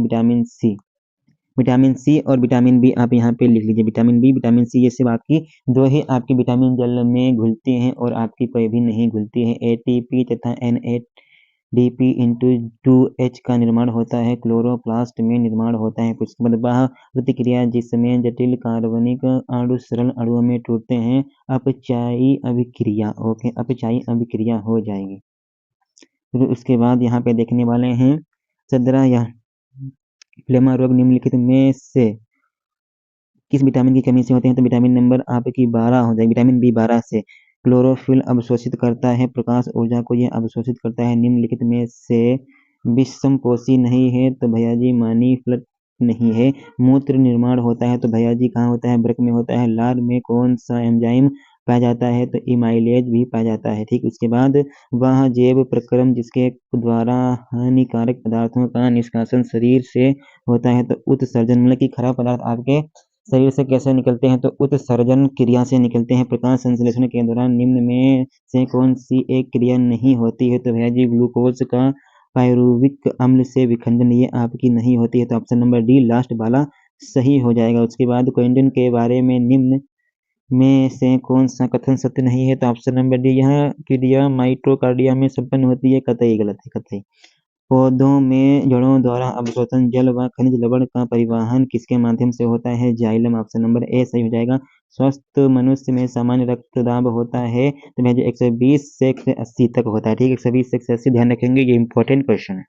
विटामिन सी और विटामिन बी आप यहाँ पे लिख लीजिए। विटामिन बी, विटामिन सी, ये सिर्फ आपकी 2 ही आपकी विटामिन जल में घुलती हैं और आपकी कोई भी नहीं घुलती है। एटीपी तथा NADP इंटू 2H का निर्माण होता है, क्लोरोप्लास्ट में निर्माण होता है। कुछ बाह्य प्रतिक्रिया जिसमें जटिल कार्बनिक अणु सरल अणुओं में टूटते हैं, अपचायी अभिक्रिया। ओके, अपचायी अभिक्रिया हो जाएगी। फिर उसके बाद यहाँ पे देखने वाले हैं सदरा या फ्लेमा रोग निम्नलिखित में से किस विटामिन की कमी से होते हैं? तो विटामिन नंबर आपकी 12 हो जाएगी, विटामिन B12 से। क्लोरोफिल अवशोषित करता है प्रकाश ऊर्जा को, यह अवशोषित करता है। निम्नलिखित में से विषमपोषी नहीं है, तो भैया जी मानीफ्लट नहीं है। मूत्र निर्माण होता है, तो भैया जी कहाँ होता है? वृक्क में होता है। लार में कौन सा एंजाइम पाया जाता है? तो इमाइलेज भी पाया जाता है। ठीक, उसके बाद वह जैव प्रक्रम जिसके द्वारा हानिकारक पदार्थों का निष्कासन शरीर से होता है, तो उत्सर्जन, मतलब कि खराब पदार्थ आपके शरीर से कैसे निकलते हैं? तो उत्सर्जन क्रिया से निकलते हैं। प्रकाश संश्लेषण के दौरान निम्न में से कौन सी एक क्रिया नहीं होती है? तो भैया जी ग्लूकोज का पायरुविक अम्ल से विखंडन, ये आपकी नहीं होती है, तो ऑप्शन नंबर डी लास्ट वाला सही हो जाएगा। उसके बाद क्विंटन के बारे में निम्न में से कौन सा कथन सत्य नहीं है? तो ऑप्शन नंबर डी, यह क्रिया माइटोकार्डिया में संपन्न होती है, कतई गलत है, कतई। पौधों में जड़ों द्वारा अवशोषण जल व खनिज लवण का परिवहन किसके माध्यम से होता है? जाइलम। ऑप्शन नंबर ए सही हो जाएगा। स्वस्थ मनुष्य में सामान्य रक्तदाब होता है तो भैया 120 से 180 तक होता है। ठीक, 120 से 180 ध्यान रखेंगे, ये इंपॉर्टेंट क्वेश्चन है।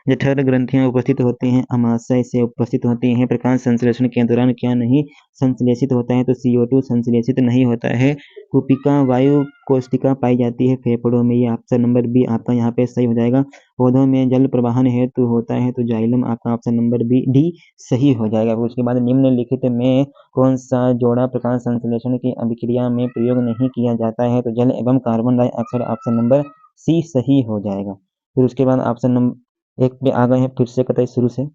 जठर ग्रंथियां उपस्थित होती हैं, अमाशय से उपस्थित होती हैं। प्रकाश संश्लेषण के दौरान क्या नहीं संश्लेषित होता है? तो CO2 संश्लेषित नहीं होता है। कुपिका वायु कोशिका पाई जाती है फेफड़ों में। ये ऑप्शन नंबर बी आपका यहाँ पे सही हो जाएगा। पौधों में जल प्रवाहन हेतु होता है तो जाइलम आपका ऑप्शन नंबर बी डी सही हो जाएगा। उसके बाद निम्नलिखित में कौन सा जोड़ा प्रकाश संश्लेषण की अभिक्रिया में प्रयोग नहीं किया जाता है? तो जल एवं carbon dioxide. Option number C सही हो जाएगा। फिर उसके बाद ऑप्शन नंबर एक पे आ गए हैं फिर से कतई शुरू से।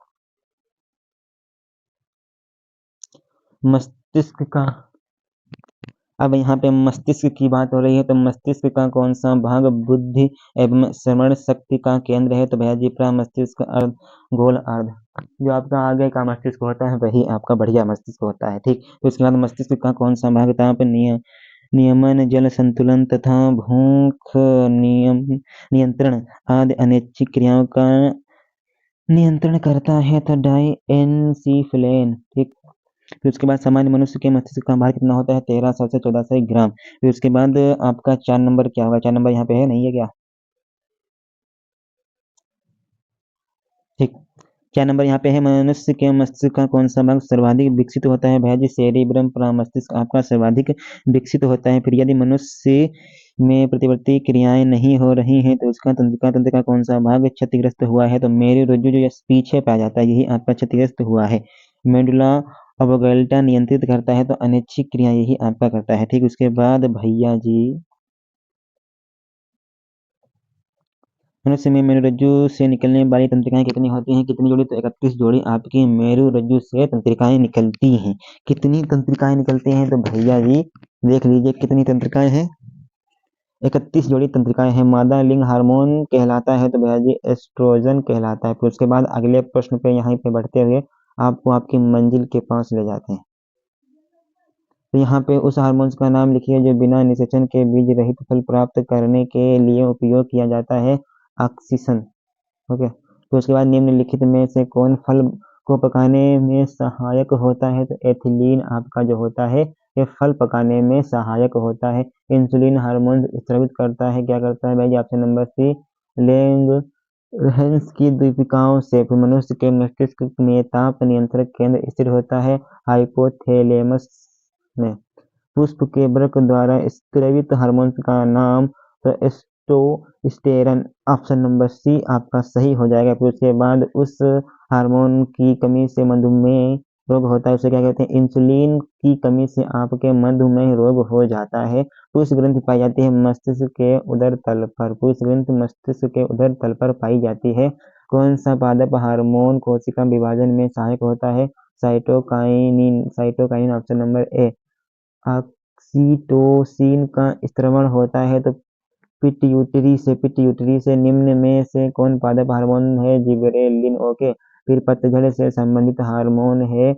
मस्तिष्क का, अब यहाँ पे मस्तिष्क की बात हो रही है तो मस्तिष्क का कौन सा भाग बुद्धि एवं स्मरण शक्ति का केंद्र है? तो भैया जी प्रमस्तिष्क, अर्ध गोल अर्ध। जो आपका आगे का मस्तिष्क होता है वही आपका बढ़िया मस्तिष्क होता है। ठीक, तो उसके बाद मस्तिष्क का कौन सा भाग था? पे नियमन, जल संतुलन तथा भूख नियंत्रण आदि अनैच्छिक क्रियाओं का नियंत्रण करता है तो डाइएन्सिफिलिन। ठीक, फिर उसके बाद सामान्य मनुष्य के मस्तिष्क का भार कितना होता है? 1300 से 1400 ग्राम। फिर उसके बाद आपका 4 नंबर क्या होगा? 4 नंबर यहाँ पे है, नहीं है क्या? ठीक, 4 नंबर यहाँ पे है, मनुष्य के मस्तिष्क का कौन सा भाग सर्वाधिक विकसित होता है? भैया जी सेरिब्रम मस्तिष्क आपका सर्वाधिक विकसित होता है। फिर यदि मनुष्य में प्रतिवर्ती क्रियाएं नहीं हो रही हैं तो उसका तंत्रिका तंत्र का कौन सा भाग क्षतिग्रस्त हुआ है? तो मेरुरज्जु जो पीछे पाया जाता है यही आपका क्षतिग्रस्त हुआ है। मेडुला ऑब्लेंगेटा नियंत्रित करता है तो अनैच्छिक क्रिया यही आपका करता है। ठीक, उसके बाद भैया जी मनुष्य में मेरुरज्जु से निकलने वाली तंत्रिकाएं कितनी होती हैं? कितनी जोड़ी? तो 31 जोड़ी आपकी मेरुरज्जु से तंत्रिकाएं निकलती हैं। कितनी तंत्रिकाएं निकलती हैं? तो भैया जी देख लीजिए कितनी तंत्रिकाएं हैं, 31 जोड़ी तंत्रिकाएं हैं। मादा लिंग हार्मोन कहलाता है तो भैया जी एस्ट्रोजन कहलाता है। फिर उसके बाद अगले प्रश्न पे यहाँ पे बढ़ते हुए आपको आपकी मंजिल के पास ले जाते हैं। तो यहाँ पे उस हार्मोन्स का नाम लिखिए जो बिना निषेचन के बीज रहित फल प्राप्त करने के लिए उपयोग किया जाता है, ऑक्सीजन। ओके, तो उसके बाद निम्नलिखित में से कौन फल को पकाने में सहायक होता है? तो एथिलीन आपका जो होता है ये फल पकाने में सहायक होता है। इंसुलिन हार्मोन स्रावित करता है, क्या करता है भाई? ऑप्शन नंबर सी लैंगरहैंस की दीपिकाओं से। फिर मनुष्य के मस्तिष्क में ताप नियंत्रक केंद्र स्थिर होता है हाइपोथैलेमस में। पुष्प के वृक्क द्वारा स्रावित हार्मोन का नाम तो टेस्टोस्टेरॉन। ऑप्शन नंबर सी आपका सही हो जाएगा। फिर उसके बाद उस हार्मोन की कमी से मधुमेह रोग होता है, उसे क्या कहते हैं? इंसुलिन की कमी से आपके मधुमेह रोग हो जाता है। पुष्प ग्रंथि पाई जाती है मस्तिष्क के उदर तल पर। पुष्प ग्रंथि मस्तिष्क के उदर तल पर पाई जाती है। कौन सा पादप हार्मोन कोशिका विभाजन में सहायक होता है? साइटोकाइनिन। साइटोकाइनिन ऑप्शन नंबर ए। ऑक्सीटोसिन का स्त्रवण होता है तो पिट्यूटरी से निम्न में से कौन पादप हार्मोन है? जिबरेलिन। ओके, फिर पतझड़ से संबंधित हार्मोन है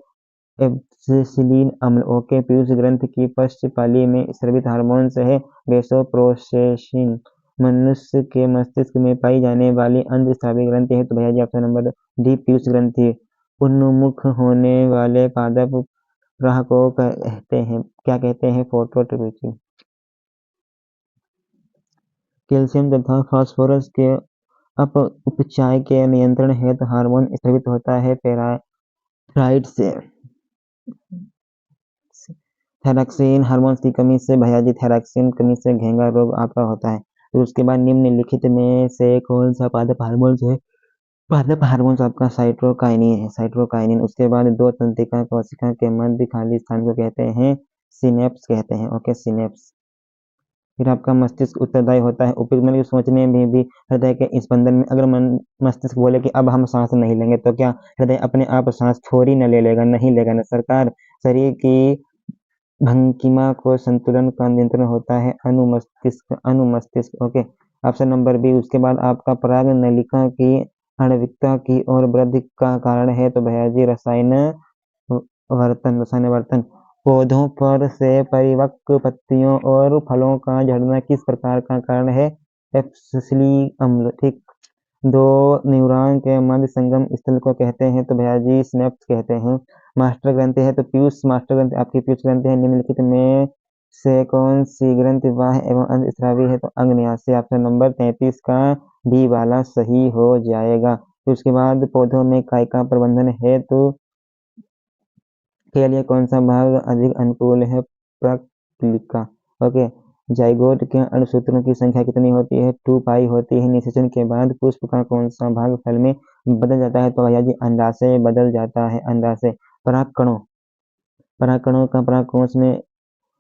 एब्सिसिलिन अम्ल। ओके, पीयूष ग्रंथि की पश्च पाली में स्रावित हार्मोन्स है वेसोप्रोसेसिन। मनुष्य के मस्तिष्क में पाई जाने वाली अंतःस्रावी ग्रंथि है तो भैया जी ऑप्शन नंबर डी पीयूष ग्रंथि। उन्मुख होने वाले पादप राह को कहते हैं, क्या कहते हैं? फोटोट्रिब्यूटिव। कैल्शियम तथा फास्फोरस के अपचय के नियंत्रण हेतु हार्मोन स्रावित होता है पेराइड से। थायरॉक्सिन हार्मोन की कमी से भैया जी थायरॉक्सिन कमी से घेंगा रोग आपका होता है। तो उसके बाद निम्नलिखित में से कौन सा पादप हार्मोन है? पादप हार्मोन आपका साइटोकाइनिन है, साइटोकाइनिन। उसके बाद दो तंत्रिका कोशिका के मध्य खाली स्थान को कहते हैं सिनेप्स कहते हैं। Okay, synapse. फिर आपका मस्तिष्क उत्तरदायी होता है उपयुक्त मतलब सोचने में भी हृदय के स्पंदन में। अगर मस्तिष्क बोले कि अब हम सांस नहीं लेंगे तो क्या हृदय अपने आप सांस थोड़ी न ले लेगा? नहीं लेगा ना सरकार। शरीर की भंगिमा को संतुलन का नियंत्रण होता है अनुमस्तिष्क। अनुमस्तिष्क। Okay, option number B. उसके बाद आपका पराग नलिका की आणविकता की ओर वृद्धि का कारण है तो भैया जी रसायनवर्तन। पौधों पर से परिपक्व पत्तियों और फलों का झड़ना किस प्रकार का कारण है? एब्सिसिलिक अम्ल। ठीक, दो न्यूरॉन के मध्य संगम स्थल को कहते हैं? तो भैया जी सिनेप्स कहते हैं। मास्टर ग्रंथि है तो पीयूष मास्टर ग्रंथि आपकी पीयूष ग्रंथि है। निम्नलिखित में से कौन सी ग्रंथि बाह्य एवं अंतःस्रावी है? तो अंग न्यासी ऑप्शन नंबर 33 का डी वाला सही हो जाएगा। फिर उसके बाद पौधों में कायिका प्रबंधन है तो के लिए कौन सा भाग अधिक अनुकूल है? प्रक्लिका। ओके। जाइगोट के अणुसूत्रों की संख्या कितनी होती है? 2 पाई होती है। निषेचन के बाद पुष्प का कौन सा भाग फल में बदल जाता है? तो भैया जी अंडाशय बदल जाता है। अंडाशय। परागकणों परागकणों का परागकोश में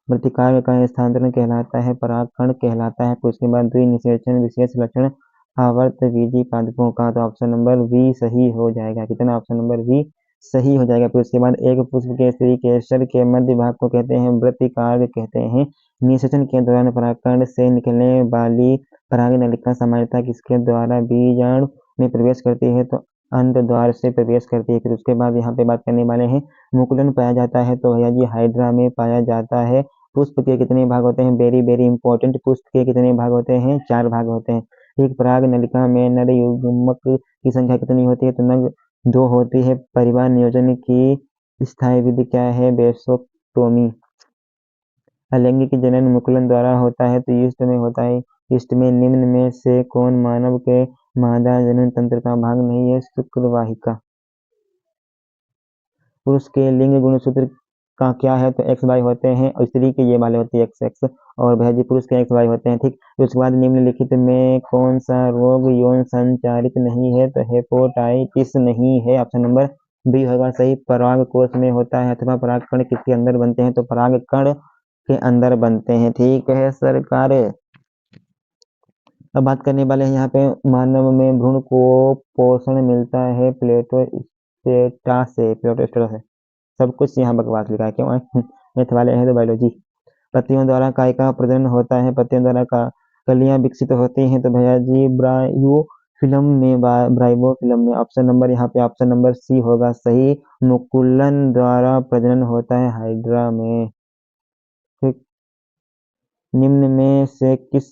वर्तिकार्य का स्थानांतरण कहलाता है परागकण कहलाता है। फिर उसके बाद द्विनिषेचन विशेष लक्षण आवर्तबीजी पादपों का। तो ऑप्शन नंबर बी सही हो जाएगा। कितना? ऑप्शन नंबर बी सही हो जाएगा। फिर उसके बाद एक पुष्प के स्त्री केसर के मध्य भाग को कहते हैं वृत्तिकार्य कहते हैं। निषेचन के दौरान परागकण से निकलने वाली पराग नलिका सामान्यतः किसके द्वारा बीजाणु में प्रवेश करती है? तो अंड द्वार से प्रवेश करती है। फिर उसके बाद यहाँ पे बात करने वाले हैं मुकुलन पाया जाता है तो भैया जी हाइड्रा में पाया जाता है। पुष्प के कितने भाग होते हैं? Very very important. पुष्प के कितने भाग होते हैं? 4 भाग होते हैं। एक पराग नलिका में नर युग्मक की संख्या कितनी होती है? तो नग 2 होती है। परिवार नियोजन की स्थायी विधि क्या है? बेसोक्टोमी। अलैंगिक जनन मुकुलन द्वारा होता है तो ईस्ट में होता है। ईस्ट में निम्न में से कौन मानव के मादा जनन तंत्र का भाग नहीं है? शुक्रवाहिका। पुरुष के लिंग गुणसूत्र का क्या है? तो एक्स वाई होते हैं और स्त्री के ये वाले होते हैं एक्स एक्स और भैया जी पुरुष के एक्स वाई होते हैं। ठीक। तो उसके बाद निम्नलिखित में कौन सा रोग यौन संचारित नहीं है? तो हेपेटाइटिस नहीं है। ऑप्शन नंबर बी होगा सही। पराग कोश में होता है अथवा परागकण किसके अंदर बनते हैं? तो परागकण के अंदर बनते हैं। ठीक है सरकार। अब बात करने वाले हैं यहाँ पे मानव में भ्रूण को पोषण मिलता है प्लेटोस्टेटा से। सब कुछ यहाँ बकवास लिखा है क्यों? मैथ वाले हैं तो बायोलॉजी। पत्तियों द्वारा काय का प्रजनन होता है? पत्तियों द्वारा का कलियां विकसित होती हैं तो भैया जी ब्राइबोफिलम में ऑप्शन नंबर यहाँ पे ऑप्शन नंबर सी होगा सही। मुकुलन द्वारा प्रजनन होता है हाइड्रा में। ठीक। निम्न में से किस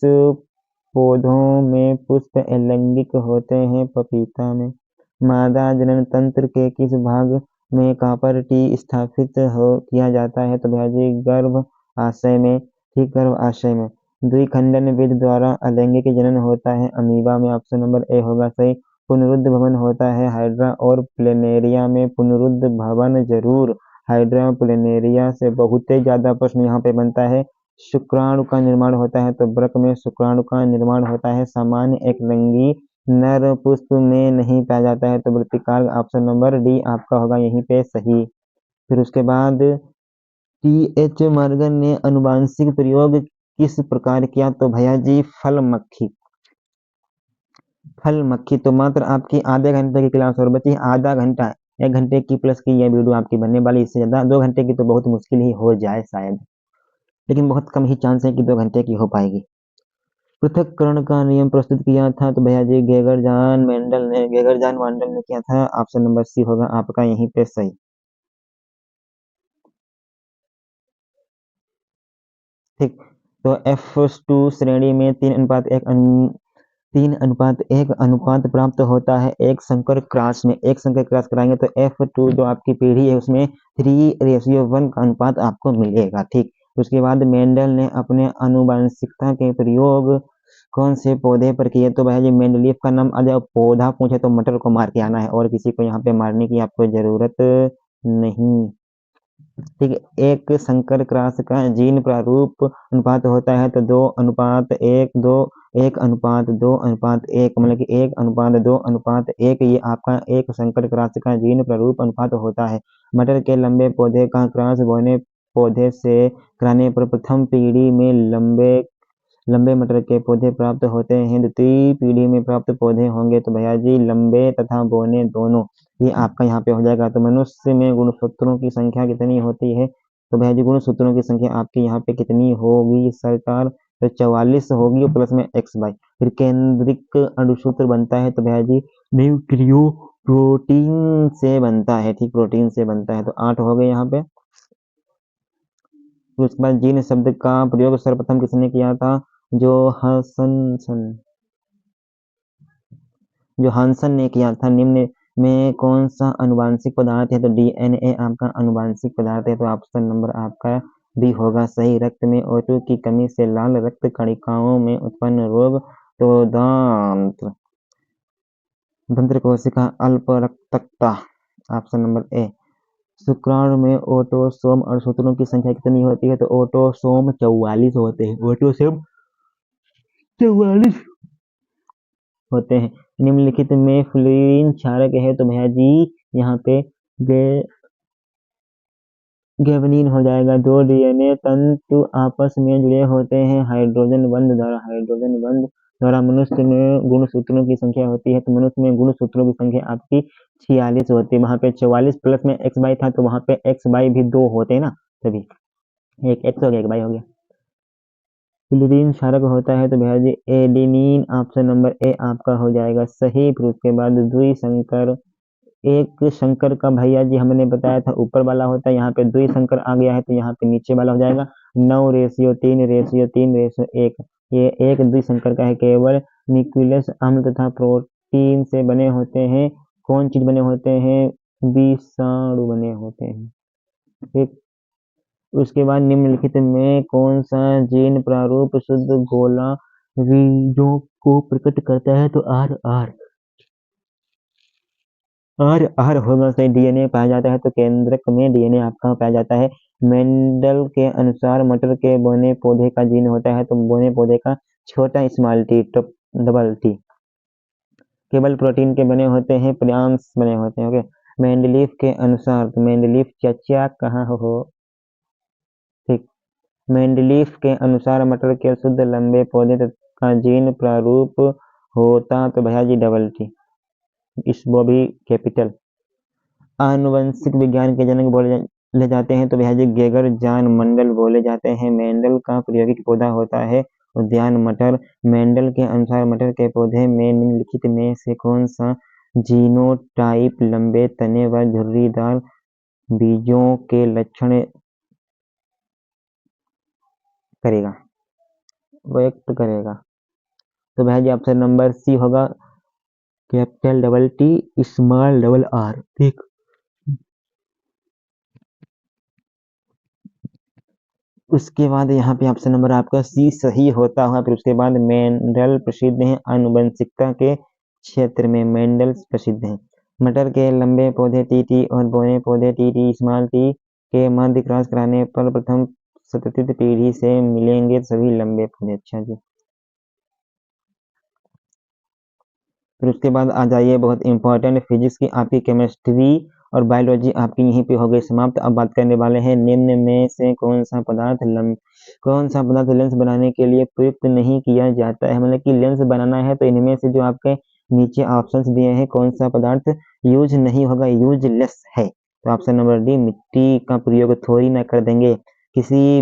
पौधों में पुष्प अलैंगिक होते हैं? पपीता में। मादा जनन तंत्र के किस भाग में कॉपर टी स्थापित किया जाता है? तो भैया जी गर्भ आशय में। ठीक। गर्भ आशय में। द्विखंडन विधि द्वारा अलैंगिक जनन होता है अमीबा में। ऑप्शन नंबर ए होगा सही। पुनरुद्ध भवन होता है हाइड्रा और प्लेनेरिया में। पुनरुद्ध भवन जरूर। हाइड्रा प्लेनेरिया से बहुत ही ज्यादा प्रश्न यहाँ पे बनता है। शुक्राणु का निर्माण होता है तो वृक में शुक्राणु का निर्माण होता है। सामान्य एक रंगी नर पुष्प में नहीं पाया जाता है तो वृत्तिकार्य ऑप्शन नंबर डी आपका होगा यहीं पे सही। फिर उसके बाद टी.एच. मॉर्गन ने आनुवांशिक प्रयोग किस प्रकार किया? तो भैया जी फल मक्खी। तो मात्र आपकी आधे घंटे की क्लास और बची आधा घंटा। 1 घंटे की प्लस की यह वीडियो आपकी बनने वाली। इससे ज्यादा 2 घंटे की तो बहुत मुश्किल ही हो जाए शायद, लेकिन बहुत कम ही चांस है कि 2 घंटे की हो पाएगी। पृथक्करण का नियम प्रस्तुत किया था? तो भैया जी गेगर जान मेंडल ने किया था। ऑप्शन नंबर सी होगा आपका यहीं पे सही। ठीक। तो F2 श्रेणी में 3:1 अनुपात प्राप्त होता है एक संकर क्रॉस में। एक संकर क्रॉस कराएंगे तो F2 जो आपकी पीढ़ी है उसमें 3:1 का अनुपात आपको मिलेगा। ठीक। उसके बाद मेंडल ने अपने आनुवंशिकता के प्रयोग कौन से पौधे पर किए? तो भैया जी मेंडलीफ का नाम अगर पौधा पूछे तो मटर को मार के आना है और किसी को यहाँ पे मारने की आपको जरूरत नहीं। ठीक है। एक संकर क्रॉस का जीन प्रारूप अनुपात होता है तो 2:1 2 1:2:1 मतलब कि 1:2:1 ये आपका एक संकर क्रॉस का जीन प्रारूप अनुपात होता है। मटर के लंबे पौधे का क्रॉस बौने पौधे से कराने पर प्रथम पीढ़ी में लंबे मटर के पौधे प्राप्त होते हैं। द्वितीय पीढ़ी में प्राप्त पौधे होंगे तो भैया जी लंबे तथा बौने दोनों। ये आपका यहाँ पे हो जाएगा। तो मनुष्य में गुणसूत्रों की संख्या कितनी होती है? तो भैया जी गुणसूत्रों की संख्या आपकी यहाँ पे कितनी होगी सरकार? तो 44 होगी और प्लस में एक्स वाई। फिर केंद्रिक अणुसूत्र बनता है तो भैया जी न्यूक्लियो प्रोटीन से बनता है। ठीक। प्रोटीन से बनता है तो 8 हो गए यहाँ पे। फिर उसके बाद जीन शब्द का प्रयोग सर्वप्रथम किसने किया था? जो जो हांसन ने किया था। निम्न में कौन सा अनुवांशिक पदार्थ है? तो डीएनए आपका अनुवांशिक पदार्थ है, तो ऑप्शन नंबर आपका बी होगा सही। रक्त में O2 की कमी से लाल रक्त कणिकाओं में उत्पन्न रोग, तो दंत्र कोशिका अल्परक्तता, ऑप्शन नंबर ए। शुक्राणु में ऑटोसोम और सूत्रों की संख्या कितनी होती है? तो ऑटोसोम 44 होते हैं। ऑटोसोम 44 होते हैं। निम्नलिखित में फ्लोरीन क्षारक है, तो भैया जी यहाँ पे गैबनीन हो जाएगा। दो डीएनए तंतु आपस में जुड़े होते हैं हाइड्रोजन बंध द्वारा। मनुष्य में गुणसूत्रों की संख्या होती है, तो मनुष्य में गुणसूत्रों की संख्या आपकी 46 होती है। वहां पे 44 प्लस में एक्स वाई था, तो वहां पे एक्स वाई भी 2 होते हैं ना, तभी एक एक्स हो गया, एक वाई हो गया। फ्लोरीन क्षारक होता है, तो भैया जी एडेनिन, ऑप्शन नंबर ए आपका हो जाएगा सही। फिर उसके बाद द्विसंकर, एक शंकर का भैया जी हमने बताया था ऊपर वाला होता है, यहाँ पे द्विसंकर आ गया है, तो यहाँ पे नीचे वाला हो जाएगा। 9:3:1। ये एक द्विसंकर का है। केवल न्यूक्लियस अम्ल तथा प्रोटीन से बने होते हैं। कौन चीज बने होते हैं? विषाणु बने होते हैं। ठीक, उसके बाद निम्नलिखित में कौन सा जीन प्रारूप शुद्ध गोला बीजों को प्रकट करता है? तो आर होगा सही। डीएनए पाया जाता है, तो केंद्रक में डीएनए आपका पाया जाता है। मेंडल के अनुसार मटर के बोने पौधे का जीन होता है, तो बोने पौधे का छोटा स्मॉल टी, डबल टी। केवल प्रोटीन के बने होते हैं, प्रियांश बने होते हैं। ओके, मेंडलीफ के अनुसार, तो मेंडलीफ चचा कहाँ हो? ठीक, मेंडलीफ के अनुसार मटर के शुद्ध लंबे पौधे का जीन प्रारूप होता, तो भैया जी डबल टी, इस वो भी कैपिटल। आनुवंशिक विज्ञान के जनक बोले जाते हैं, तो भैया जी गेगर जॉन मेंडल बोले जाते हैं। मेंडल का प्रायोगिक पौधा होता है उद्यान मटर। मेंडल के अनुसार मटर के पौधे में निम्नलिखित में से कौन सा जीनोटाइप लंबे तने व झुर्रीदार बीजों के लक्षण करेगा, व्यक्त करेगा? तो भैया जी ऑप्शन नंबर सी होगा, capital double T small double R. ठीक, उसके बाद यहाँ पे ऑप्शन नंबर आपका सी सही होता हुआ। फिर उसके बाद मेंडल प्रसिद्ध हैं आनुवंशिकता के क्षेत्र में, मेंडल प्रसिद्ध हैं। मटर के लंबे पौधे टीटी और बोने पौधे टीटी स्मॉल टी के मध्य क्रॉस कराने पर प्रथम सतत पीढ़ी से मिलेंगे सभी लंबे पौधे। अच्छा जी, फिर उसके बाद आ जाइए बहुत इंपॉर्टेंट फिजिक्स की आपकी केमिस्ट्री और बायोलॉजी आपकी यहीं पे हो गई समाप्त। अब बात करने वाले हैं निम्न में से कौन सा पदार्थ लेंस बनाने के लिए प्रयुक्त नहीं किया जाता है? मतलब कि लेंस बनाना है तो इनमें से जो आपके नीचे ऑप्शंस दिए हैं कौन सा पदार्थ यूज नहीं होगा, यूजलेस है? तो ऑप्शन नंबर डी, मिट्टी का प्रयोग थोड़ी ना कर देंगे। किसी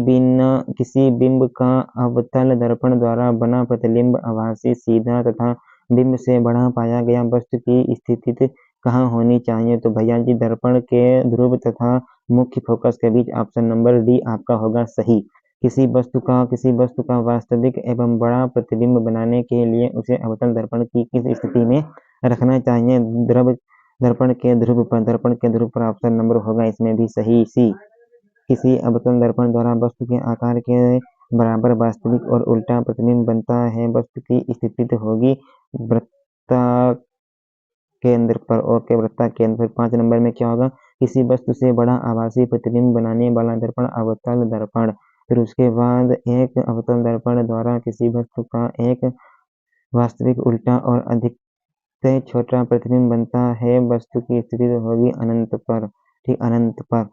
बिंब का अवतल दर्पण द्वारा बना प्रतिबिंब आभासी, सीधा तथा बिंब से बड़ा पाया गया वस्तु की स्थिति कहाँ होनी चाहिए? तो भैया जी दर्पण के ध्रुव तथा मुख्य फोकस के बीच, ऑप्शन नंबर डी आपका होगा सही। किसी वस्तु का वास्तविक एवं बड़ा प्रतिबिंब बनाने के लिए उसे अवतल दर्पण की किस स्थिति में रखना चाहिए? दर्पण के ध्रुव पर ऑप्शन नंबर होगा इसमें भी सही सी। किसी अवतल दर्पण द्वारा वस्तु के आकार के बराबर वास्तविक और उल्टा प्रतिबिंब बनता है। वस्तु की स्थिति होगी वृत्ता केंद्र पर। ओके, वृत्ता केंद्र पर। 5 नंबर में क्या होगा? किसी वस्तु से बड़ा आभासी प्रतिबिंब बनाने वाला दर्पण अवतल दर्पण। फिर उसके बाद एक अवतल दर्पण द्वारा किसी वस्तु का एक वास्तविक उल्टा और अधिक छोटा प्रतिबिंब बनता है। वस्तु की स्थिति होगी अनंत पर। ठीक, अनंत पर।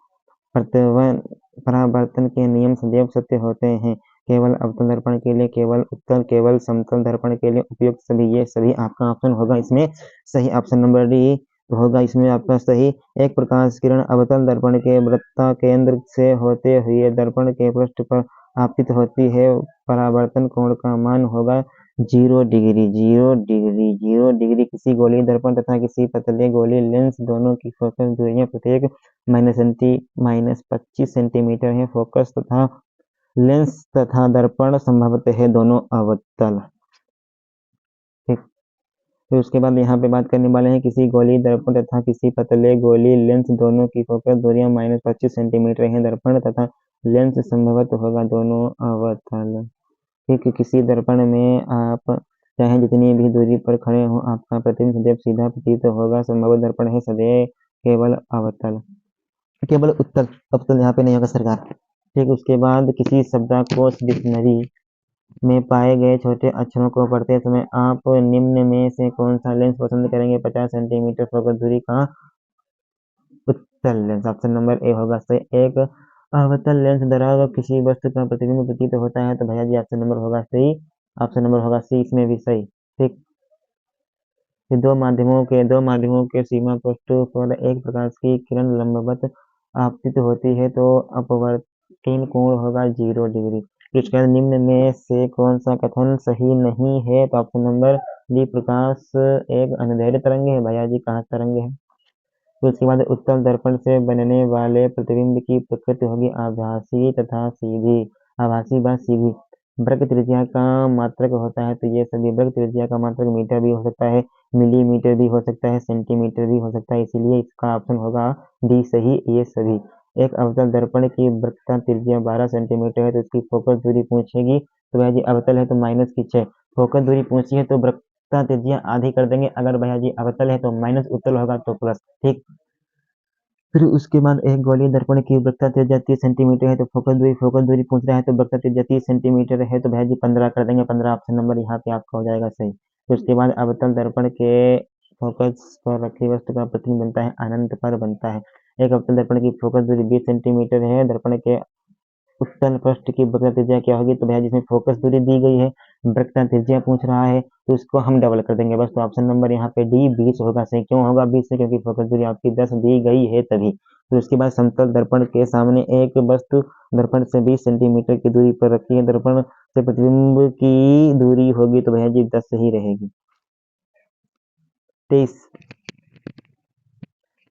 परावर्तन के नियम सदैव सत्य होते हैं। केवल अवतल दर्पण के लिए, केवल उत्तल, केवल समतल दर्पण के लिए उपयुक्त सभी, ये सभी आपका ऑप्शन होगा इसमें सही। ऑप्शन नंबर डी होगा इसमें आपका सही। एक प्रकाश किरण अवतल दर्पण के वृत्ता केंद्र से होते हुए दर्पण के पृष्ठ पर आपतित होती है। परावर्तन कोण का मान होगा 0 डिग्री। 0 डिग्री। किसी गोलीय दर्पण तथा किसी पतले गोलीय लेंस दोनों की फोकस दूरियां प्रत्येक -25 सेंटीमीटर है। फोकस तथा लेंस तथा दर्पण संभवतः है दोनों अवतल। ठीक, फिर उसके बाद यहाँ पे बात करने वाले हैं किसी गोली दर्पण तथा किसी पतले गोली लेंस दोनों की फोकस दूरियां -25 सेंटीमीटर है। दर्पण तथा लेंस संभवतः होगा दोनों अवतल। ठीक, किसी दर्पण में आप चाहे जितनी भी दूरी पर खड़े हो आपका प्रतिबिंब सदैव सीधा प्रतीत होगा। संभव दर्पण है सदैव केवल अवतल, केवल उत्तल, अवतल यहाँ पे नहीं होगा सरकार। ठीक, उसके बाद किसी शब्दकोश डिक्शनरी में पाए गए छोटे अक्षरों को पढ़ते समय आप निम्न में से कौन सा लेंस पसंद करेंगे? 50 सेंटीमीटर फोकस दूरी का उत्तल लेंस, ऑप्शन नंबर ए होगा सही। एक अवतल लेंस द्वारा किसी वस्तु का प्रतिबिंब प्रतीत होता है तो भैया जी ऑप्शन नंबर होगा सही, ऑप्शन नंबर होगा सी, इसमें भी सही। ठीक, दो माध्यमों के सीमा पृष्ठ पर एक प्रकाश की किरण लंबवत आपतित होती है तो अपवर्तन कोण होगा 0 डिग्री। इसके बाद निम्न में से कौन सा कथन सही नहीं है? तो ऑप्शन नंबर डी, प्रकाश एक अंधेरे तरंग है। भैया जी कहाँ तरंग है? तो उसके बाद उत्तल दर्पण से बनने वाले प्रतिबिंब की प्रकृति होगी आभासी तथा सीधी। आभासी व सीधी। वृत्त त्रिज्या का मात्रक होता है तो ये सभी वृत्त त्रिज्या का मात्रक मीटर भी हो सकता है, मिलीमीटर भी हो सकता है, सेंटीमीटर भी हो सकता है, इसीलिए इसका ऑप्शन होगा डी सही, ये सभी। एक अवतल दर्पण की वृत्तता त्रिज्या 12 सेंटीमीटर है तो इसकी फोकस दूरी पूछेगी तो भैया जी अवतल है तो -6, फोकस दूरी पूछी है तो वृत्तता त्रिज्या आधी कर देंगे। अगर भैया जी अवतल है तो माइनस, उत्तल होगा तो प्लस। ठीक, फिर उसके बाद एक गोलीय दर्पण की वक्रता त्रिज्या 30 सेंटीमीटर है तो फोकस दूरी पूछ रहा है तो वक्रता त्रिज्या 30 सेंटीमीटर है तो भैया जी 15 कर देंगे, 15 ऑप्शन नंबर यहाँ पे आपका हो जाएगा सही। फिर उसके बाद अवतल दर्पण के फोकस पर रखी वस्तु का प्रतिबिंब बनता है अनंत पर बनता है। एक अवतल दर्पण की फोकस दूरी 20 सेंटीमीटर है, दर्पण के उत्तल पृष्ठ की वक्रता त्रिज्या क्या होगी? तो भैया जिसमें फोकस दूरी दी गई है, वक्रता त्रिज्या पूछ रहा है तो इसको हम डबल कर देंगे बस। तो ऑप्शन नंबर यहाँ पे डी 20 होगा सही। क्यों होगा 20 से? क्योंकि फोकस दूरी आपकी 10 दी गई है तभी। तो उसके बाद समतल दर्पण के सामने एक वस्तु दर्पण से 20 सेंटीमीटर की दूरी पर रखी है, दर्पण से प्रतिबिंब की दूरी होगी तो भैया जी 10 ही रहेगी।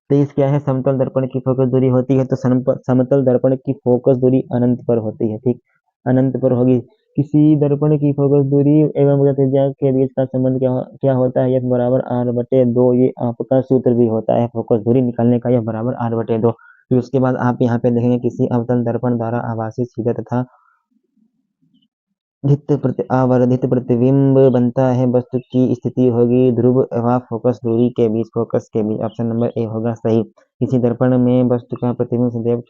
23 क्या है? समतल दर्पण की फोकस दूरी होती है तो समतल दर्पण की फोकस दूरी अनंत पर होती है। ठीक, अनंत पर होगी। किसी दर्पण की फोकस दूरी एवं वक्रता त्रिज्या के बीच का संबंध क्या होता है? F बराबर R/2, ये आपका सूत्र भी होता है फोकस दूरी निकालने का, F बराबर R/2। फिर उसके बाद आप यहाँ पे देखेंगे किसी अवतल दर्पण द्वारा आभासी सीधा तथा आवर्धित प्रतिबिंब बनता है, वस्तु की स्थिति होगी ध्रुव व फोकस दूरी के बीच, फोकस के बीच, ऑप्शन नंबर ए होगा सही। किसी दर्पण में वस्तु का प्रतिबिंब सदैव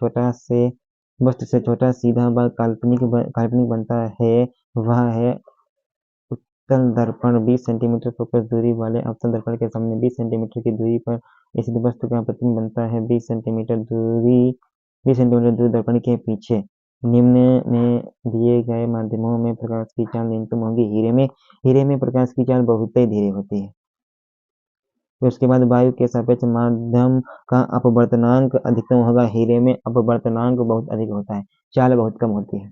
वस्तु से छोटा, सीधा व काल्पनिक बनता है, वह है उत्तल दर्पण। 20 सेंटीमीटर फोकस दूरी वाले अवतल दर्पण के सामने 20 सेंटीमीटर की दूरी पर स्थित वस्तु का प्रतिबिंब बनता है 20 सेंटीमीटर दूर दर्पण के पीछे। निम्न में दिए गए माध्यमों में प्रकाश की चाल न्यूनतम होगी। हीरे में प्रकाश की चाल बहुत ही धीरे होती है। फिर उसके बाद वायु के सापेक्ष माध्यम का अपवर्तनांक अधिकतम होगा। हीरे में अपवर्तनांक बहुत अधिक होता है, चाल बहुत कम होती है।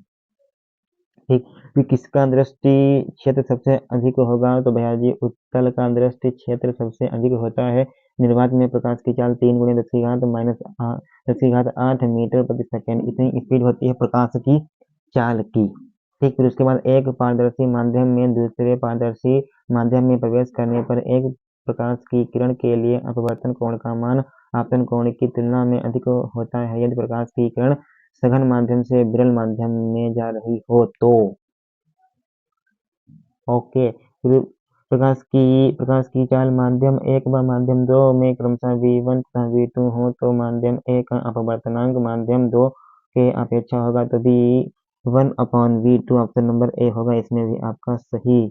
ठीक, फिर किसका दृष्टि क्षेत्र सबसे अधिक होगा? तो भैया जी उत्तल का दृष्टि क्षेत्र सबसे अधिक होता है। निर्वात में प्रकाश की चाल 3 × 10⁻⁸ मीटर प्रति सेकेंड, इतनी स्पीड होती है प्रकाश की चाल की। ठीक, फिर उसके बाद एक पारदर्शी माध्यम में दूसरे पारदर्शी माध्यम में प्रवेश करने पर एक प्रकाश की किरण के लिए अपवर्तन कोण का मान आपतन कोण की तुलना में अधिक होता है यदि प्रकाश की किरण सघन माध्यम से विरल माध्यम में जा रही हो तो। ओके, फिर प्रकाश की चाल माध्यम 1 व माध्यम 2 में क्रमशः V1 तथा V2 हो तो माध्यम 1 का अपवर्तनांक माध्यम 2 के अपेक्षा होगा तो V1/V2, ऑप्शन नंबर ए होगा इसमें भी आपका सही।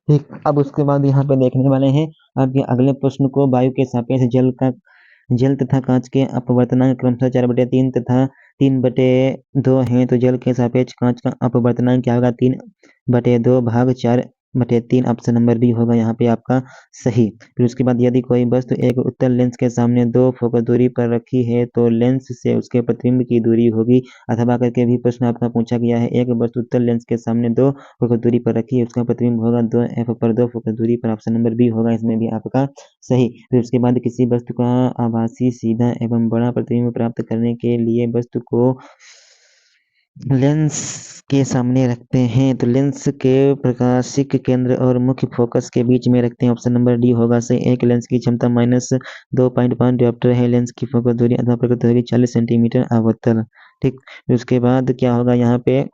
ठीक, अब उसके बाद यहाँ पे देखने वाले हैं आपके अगले प्रश्न को। वायु के सापेक्ष जल तथा कांच के अपवर्तनांक क्रमशः 4/3 तथा 3/2 हैं तो जल के सापेक्ष कांच का अपवर्तनांक क्या होगा? 3/2 भाग 4/3, ऑप्शन नंबर बी होगा यहाँ पे आपका सही। फिर उसके बाद यदि कोई वस्तु एक उत्तल लेंस के सामने 2 फोकस दूरी पर रखी है तो लेंस से उसके प्रतिबिंब की दूरी होगी अथवा करके भी प्रश्न आपका पूछा गया है। एक वस्तु उत्तल लेंस के सामने 2 फोकस दूरी पर रखी है, उसका प्रतिबिंब होगा 2f/2 फोकस दूरी पर, ऑप्शन नंबर बी होगा इसमें भी आपका सही। फिर उसके बाद किसी वस्तु का आभासी सीधा एवं बड़ा प्रतिबिंब प्राप्त करने के लिए वस्तु को लेंस के सामने रखते हैं तो लेंस के प्रकाशिक केंद्र और मुख्य फोकस के बीच में रखते हैं। ऑप्शन नंबर डी होगा सही। एक लेंस की क्षमता -2.5 डियोप्टर है। लेंस की फोकस दूरी अथवा प्रकृत दूरी 40 सेंटीमीटर अवतल। ठीक, उसके बाद क्या होगा यहाँ पे,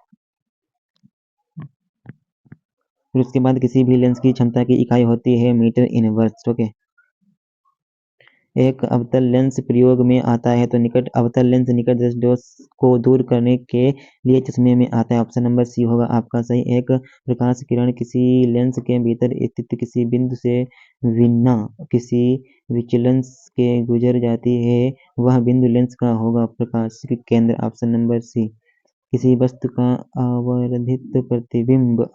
फिर उसके बाद किसी भी लेंस की क्षमता की इकाई होती है मीटर इनवर्स। ओके, एक अवतल लेंस प्रयोग में आता है तो निकट अवतल लेंस निकट दृष्टि दोष को दूर करने के लिए चश्मे में आता है। ऑप्शन नंबर सी होगा आपका सही। एक प्रकाश किरण किसी लेंस के भीतर स्थित किसी बिंदु से बिना किसी विचलन के गुजर जाती है, वह बिंदु लेंस का होगा प्रकाशिक केंद्र। Option number C. किसी वस्तु का आवर्धित प्रतिबिंब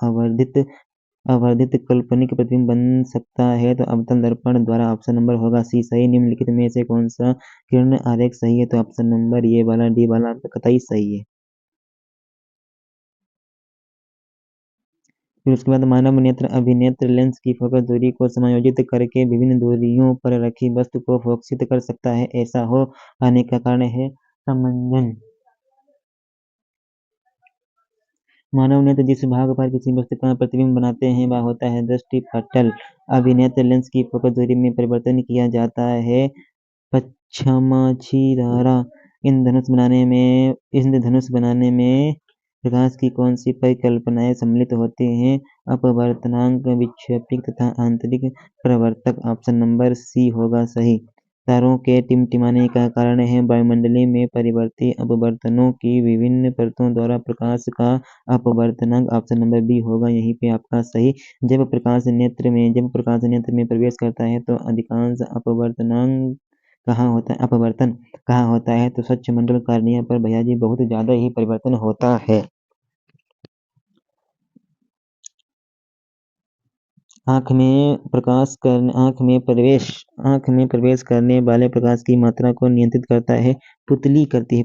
आवर्धित काल्पनिक प्रतिबिंब बन सकता है तो अवतल दर्पण द्वारा। ऑप्शन नंबर होगा सी सही। निम्नलिखित में से कौन सा किरण आरेख सही है, तो ऑप्शन नंबर ये वाला डी वाला आपका कतई सही है। फिर उसके बाद मानव नेत्र अभिनेत्र लेंस की फोकस दूरी को समायोजित करके विभिन्न दूरियों पर रखी वस्तु को फोकसित कर सकता है। ऐसा हो आने का कारण है समंजन। मानव नेत्र जिस भाग पर किसी वस्तु का प्रतिबिंब बनाते हैं वह होता है दृष्टि पटल। अभिनेत्र लेंस की फोकस दूरी में परिवर्तन किया जाता है पश्चिमाक्षी द्वारा। इंद्रधनुष बनाने में प्रकाश की कौन सी परिकल्पनाएं सम्मिलित होती हैं? अपवर्तनांक, विक्षेपक तथा आंतरिक प्रवर्तक। ऑप्शन नंबर सी होगा सही। तारों के टिमटिमाने का कारण है वायुमंडलीय में परिवर्ती अपवर्तनों की विभिन्न परतों द्वारा प्रकाश का अपवर्तनांक। ऑप्शन नंबर बी होगा यहीं पे आपका सही। जब प्रकाश नेत्र में प्रवेश करता है तो अधिकांश अपवर्तनांक कहाँ होता है, अपवर्तन कहाँ होता है, तो स्वच्छ मंडल कार्निया पर भैया जी बहुत ज्यादा ही परिवर्तन होता है। आँख में प्रवेश करने वाले प्रकाश की मात्रा को नियंत्रित करता है पुतली करती है।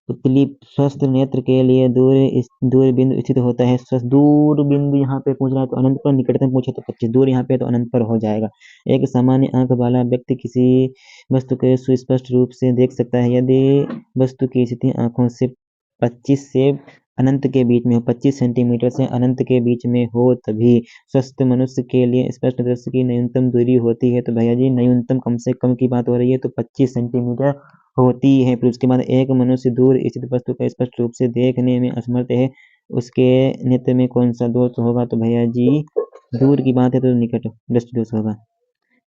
पुतली स्वस्थ नेत्र के लिए दूर बिंदु स्थित होता है। स्वस्थ दूर बिंदु यहाँ पे पूछ रहा है तो अनंत पर, निकटतम पूछे तो 25, दूर यहाँ पे तो अनंत पर हो जाएगा। एक सामान्य आंख वाला व्यक्ति किसी वस्तु को सुस्पष्ट रूप से देख सकता है यदि वस्तु की स्थिति आंखों से 25 से अनंत के बीच में हो, 25 सेंटीमीटर से अनंत के बीच में हो तभी। स्वस्थ मनुष्य के लिए स्पष्ट दृष्टि की न्यूनतम दूरी होती है तो भैया जी न्यूनतम कम से कम की बात हो रही है तो 25 सेंटीमीटर होती है। फिर उसके बाद एक मनुष्य दूर स्थित वस्तु को स्पष्ट रूप से देखने में असमर्थ है, उसके नेत्र में कौन सा दोष होगा, तो भैया जी दूर की बात है तो निकट दृष्टि दोष होगा।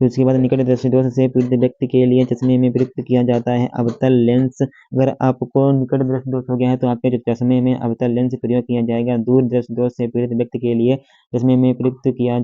फिर उसके बाद निकट दृष्टि दोष से पीड़ित व्यक्ति के लिए चश्मे में प्रयुक्त किया जाता है अवतल लेंस। अगर आपको निकट दृष्टि दोष हो गया है तो आपके जो चश्मे में अवतल लेंस प्रयोग किया जाएगा। दूर दृष्टि दोष से पीड़ित व्यक्ति के लिए चश्मे में प्रयुक्त किया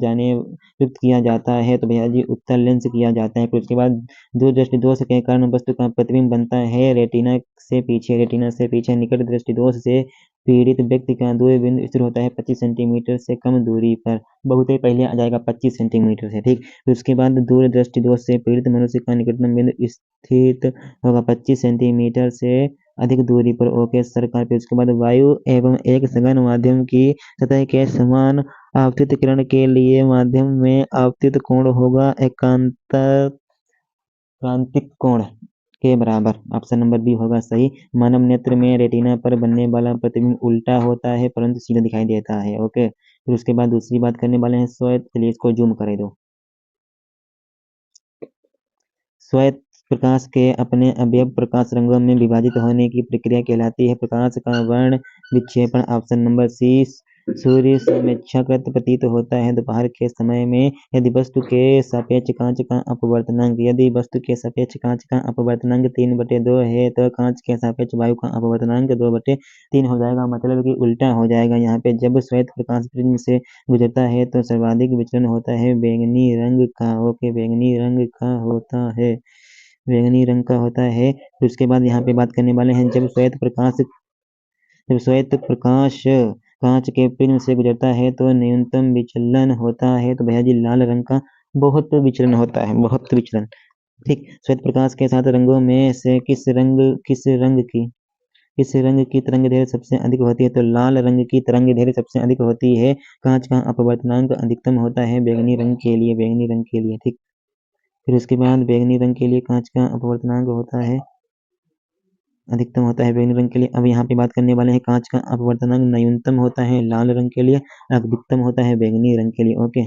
जाता है तो भैया जी उत्तल लेंस किया जाता है। फिर उसके बाद दूर दृष्टि दोष के कारण वस्तु का प्रतिबिंब बनता है रेटिना से पीछे। निकट दृष्टि दोष से पीड़ित व्यक्ति का दूर बिंदु स्थिर होता है 25 सेंटीमीटर से कम दूरी पर। बहुत ही पहले आ जाएगा 25 सेंटीमीटर से। ठीक, फिर उसके बाद दूर दृष्टि दोष से पीड़ित मनुष्य का निकटतम बिंदु स्थित होगा 25 सेंटीमीटर से अधिक दूरी पर। ओके सरकार। फिर उसके बाद वायु एवं एक सघन माध्यम की सतह के समान आपतित किरण के लिए माध्यम में आपतित कोण होगा क्रांतिक कोण के बराबर। ऑप्शन नंबर बी होगा सही। मानव नेत्र में रेटिना पर बनने वाला प्रतिबिंब उल्टा होता है परंतु सीधा दिखाई देता है। ओके, फिर उसके बाद दूसरी बात करने वाले हैं श्वेत। चलिए इसको जूम करे दो। श्वेत प्रकाश के अपने अवयव प्रकाश रंगों में विभाजित होने की प्रक्रिया कहलाती है प्रकाश का वर्ण विक्षेपण। ऑप्शन नंबर सी। सूर्य समोच्चकृत प्रतीत होता है दोपहर के समय में यदि वस्तु के सापेक्ष कांच का अपवर्तनांक 3/2 है तो कांच के सापेक्ष वायु का अपवर्तनांक 2/3 हो जाएगा, मतलब कि उल्टा हो जाएगा। यहाँ पे जब श्वेत प्रकाश प्रिज्म से गुजरता है तो सर्वाधिक विचलन होता है बैंगनी रंग का। ओके, बैंगनी रंग का होता है। फिर उसके बाद यहाँ पे बात करने वाले हैं जब श्वेत प्रकाश कांच के प्रिज्म से गुजरता है तो न्यूनतम विचलन होता है तो भैया जी लाल रंग का बहुत विचलन होता है, बहुत विचलन। ठीक, श्वेत प्रकाश के साथ रंगों में से किस रंग की तरंग दैर्घ्य सबसे अधिक होती है, तो लाल रंग की तरंग दैर्घ्य सबसे अधिक होती है। कांच का अपवर्तनांक अधिकतम होता है बैंगनी रंग के लिए। ठीक, फिर उसके बाद बैंगनी रंग के लिए कांच का अपवर्तनांक होता है अधिकतम होता है बैंगनी रंग के लिए। अब यहाँ पे बात करने वाले हैं कांच का अपवर्तनांक न्यूनतम होता है लाल रंग के लिए, अधिकतम होता है बैंगनी रंग के लिए। ओके,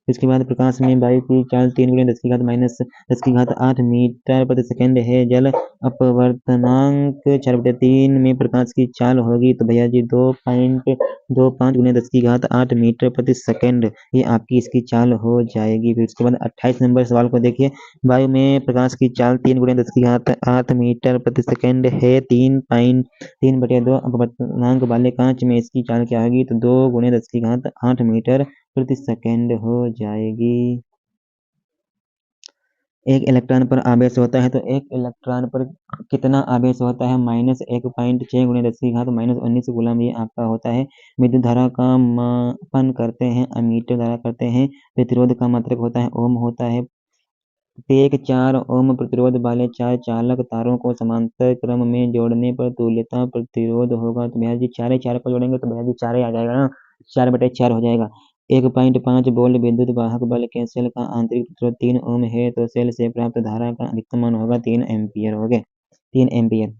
इसके बाद प्रकाश में वायु की चाल 3 × 10⁻⁸ मीटर प्रति सेकंड है। जल अपवर्तनांक 4/3 में प्रकाश की चाल होगी तो भैया जी 2.25 × 10⁸ मीटर प्रति सेकंड, ये आपकी इसकी चाल हो जाएगी। फिर उसके बाद 28 नंबर सवाल को देखिए, वायु में प्रकाश की चाल 3 × 10⁸ मीटर प्रति सेकंड है। 3.3/2 अपवर्तनांक वाले कांच में इसकी चाल क्या होगी तो 2 × 10⁸ मीटर प्रति सेकंड हो जाएगी। एक इलेक्ट्रॉन पर आवेश होता है तो एक इलेक्ट्रॉन पर कितना आवेश होता है -1.6 × 10⁻⁻19 कूलम, ये आपका होता है। विद्युत धारा का मापन करते हैं एमीटर द्वारा करते हैं। प्रतिरोध का मात्रक होता है ओम होता है। प्रत्येक 4 ओम प्रतिरोध वाले 4 चालक तारों को समांतर क्रम में जोड़ने पर तुल्यता प्रतिरोध होगा। तो भैया जी 4 को जोड़ेंगे तो भैया जी 4 आ जाएगा ना, 4/4 हो जाएगा। 1.5 वोल्ट विद्युत वाहक बल के सेल का आंतरिक प्रतिरोध 3 ओम है तो सेल से प्राप्त धारा का अधिकतम मान होगा 3 एम्पियर। हो गए 3 एम्पियर।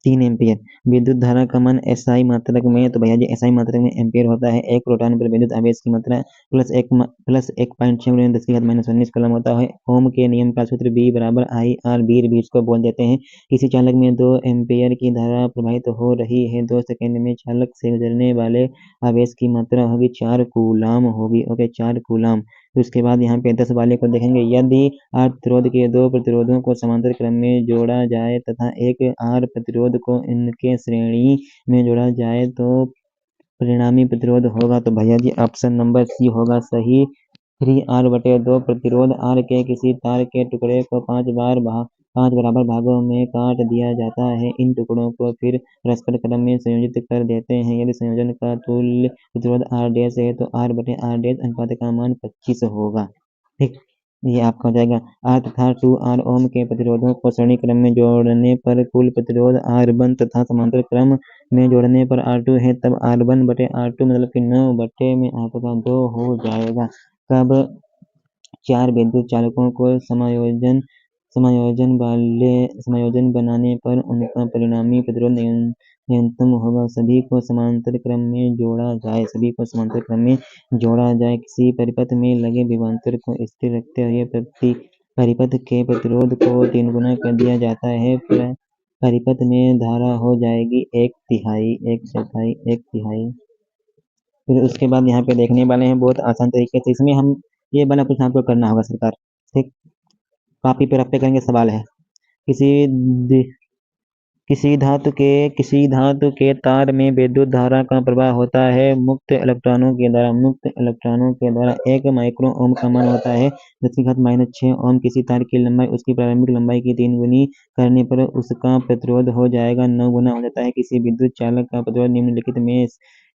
3 एम्पियर। विद्युत धारा का मान एसआई मात्रक में तो भैया जी एसआई मात्रक में एम्पियर होता है। एक प्रोटॉन पर विद्युत आवेश की मात्रा प्लस 1.6 × 10⁻⁻19 कूलम होता है। ओम के नियम का सूत्र B = IR, बीर बीच को बोल देते हैं। किसी चालक में 2 एम्पियर की धारा प्रवाहित हो रही है, 2 सेकंड में चालक से गुजरने वाले आवेश की मात्रा होगी 4 कूलाम होगी। Okay, 4 coulomb. तो उसके बाद यहाँ पे 10 वाले को देखेंगे, यदि R प्रतिरोध के 2 प्रतिरोधों को समांतर क्रम में जोड़ा जाए तथा एक R प्रतिरोध को इनके श्रेणी में जोड़ा जाए तो परिणामी प्रतिरोध होगा। तो भैया जी ऑप्शन नंबर सी होगा सही। 3R/2 प्रतिरोध R के किसी तार के टुकड़े को 5 बराबर भागों में काट दिया जाता है। इन टुकड़ों को फिर परस्पर क्रम में संयोजित कर देते हैं। यदि संयोजन का तुल्य प्रतिरोध R' है तो R/R' अनुपात का मान 25 होगा। ठीक, ये आपका हो जाएगा। R तथा 2R ओम के प्रतिरोधों को श्रेणी क्रम में जोड़ने पर कुल प्रतिरोध R1 तथा समांतर क्रम में जोड़ने पर R2 है, तब R1/R2 मतलब कि 9 में आपका 2 हो जाएगा। तब 4 विद्युत चालकों को समायोजन बनाने पर उनका परिणामी प्रतिरोध न्यूनतम होगा। सभी को समांतर क्रम में जोड़ा जाए। किसी परिपथ में लगे विभवांतर को स्थिर रखते हुए परिपथ के प्रतिरोध को 3 गुना कर दिया जाता है। परिपथ में धारा हो जाएगी 1/3, 1/3। फिर उसके बाद यहाँ पे देखने वाले हैं बहुत आसान तरीके से, इसमें हम ये वाला कुछ आपको करना होगा सरकार। ठीक, कॉपी पे रखते करेंगे सवाल है। किसी धातु के तार में विद्युत धारा का प्रवाह होता है मुक्त इलेक्ट्रॉनों के द्वारा 1 माइक्रो ओम का मान होता है 10⁻⁻6 ओम। किसी तार की लंबाई उसकी प्रारंभिक लंबाई की 3 गुनी करने पर उसका प्रतिरोध हो जाएगा 9 गुना हो जाता है। किसी विद्युत चालक का प्रतिरोध निम्नलिखित में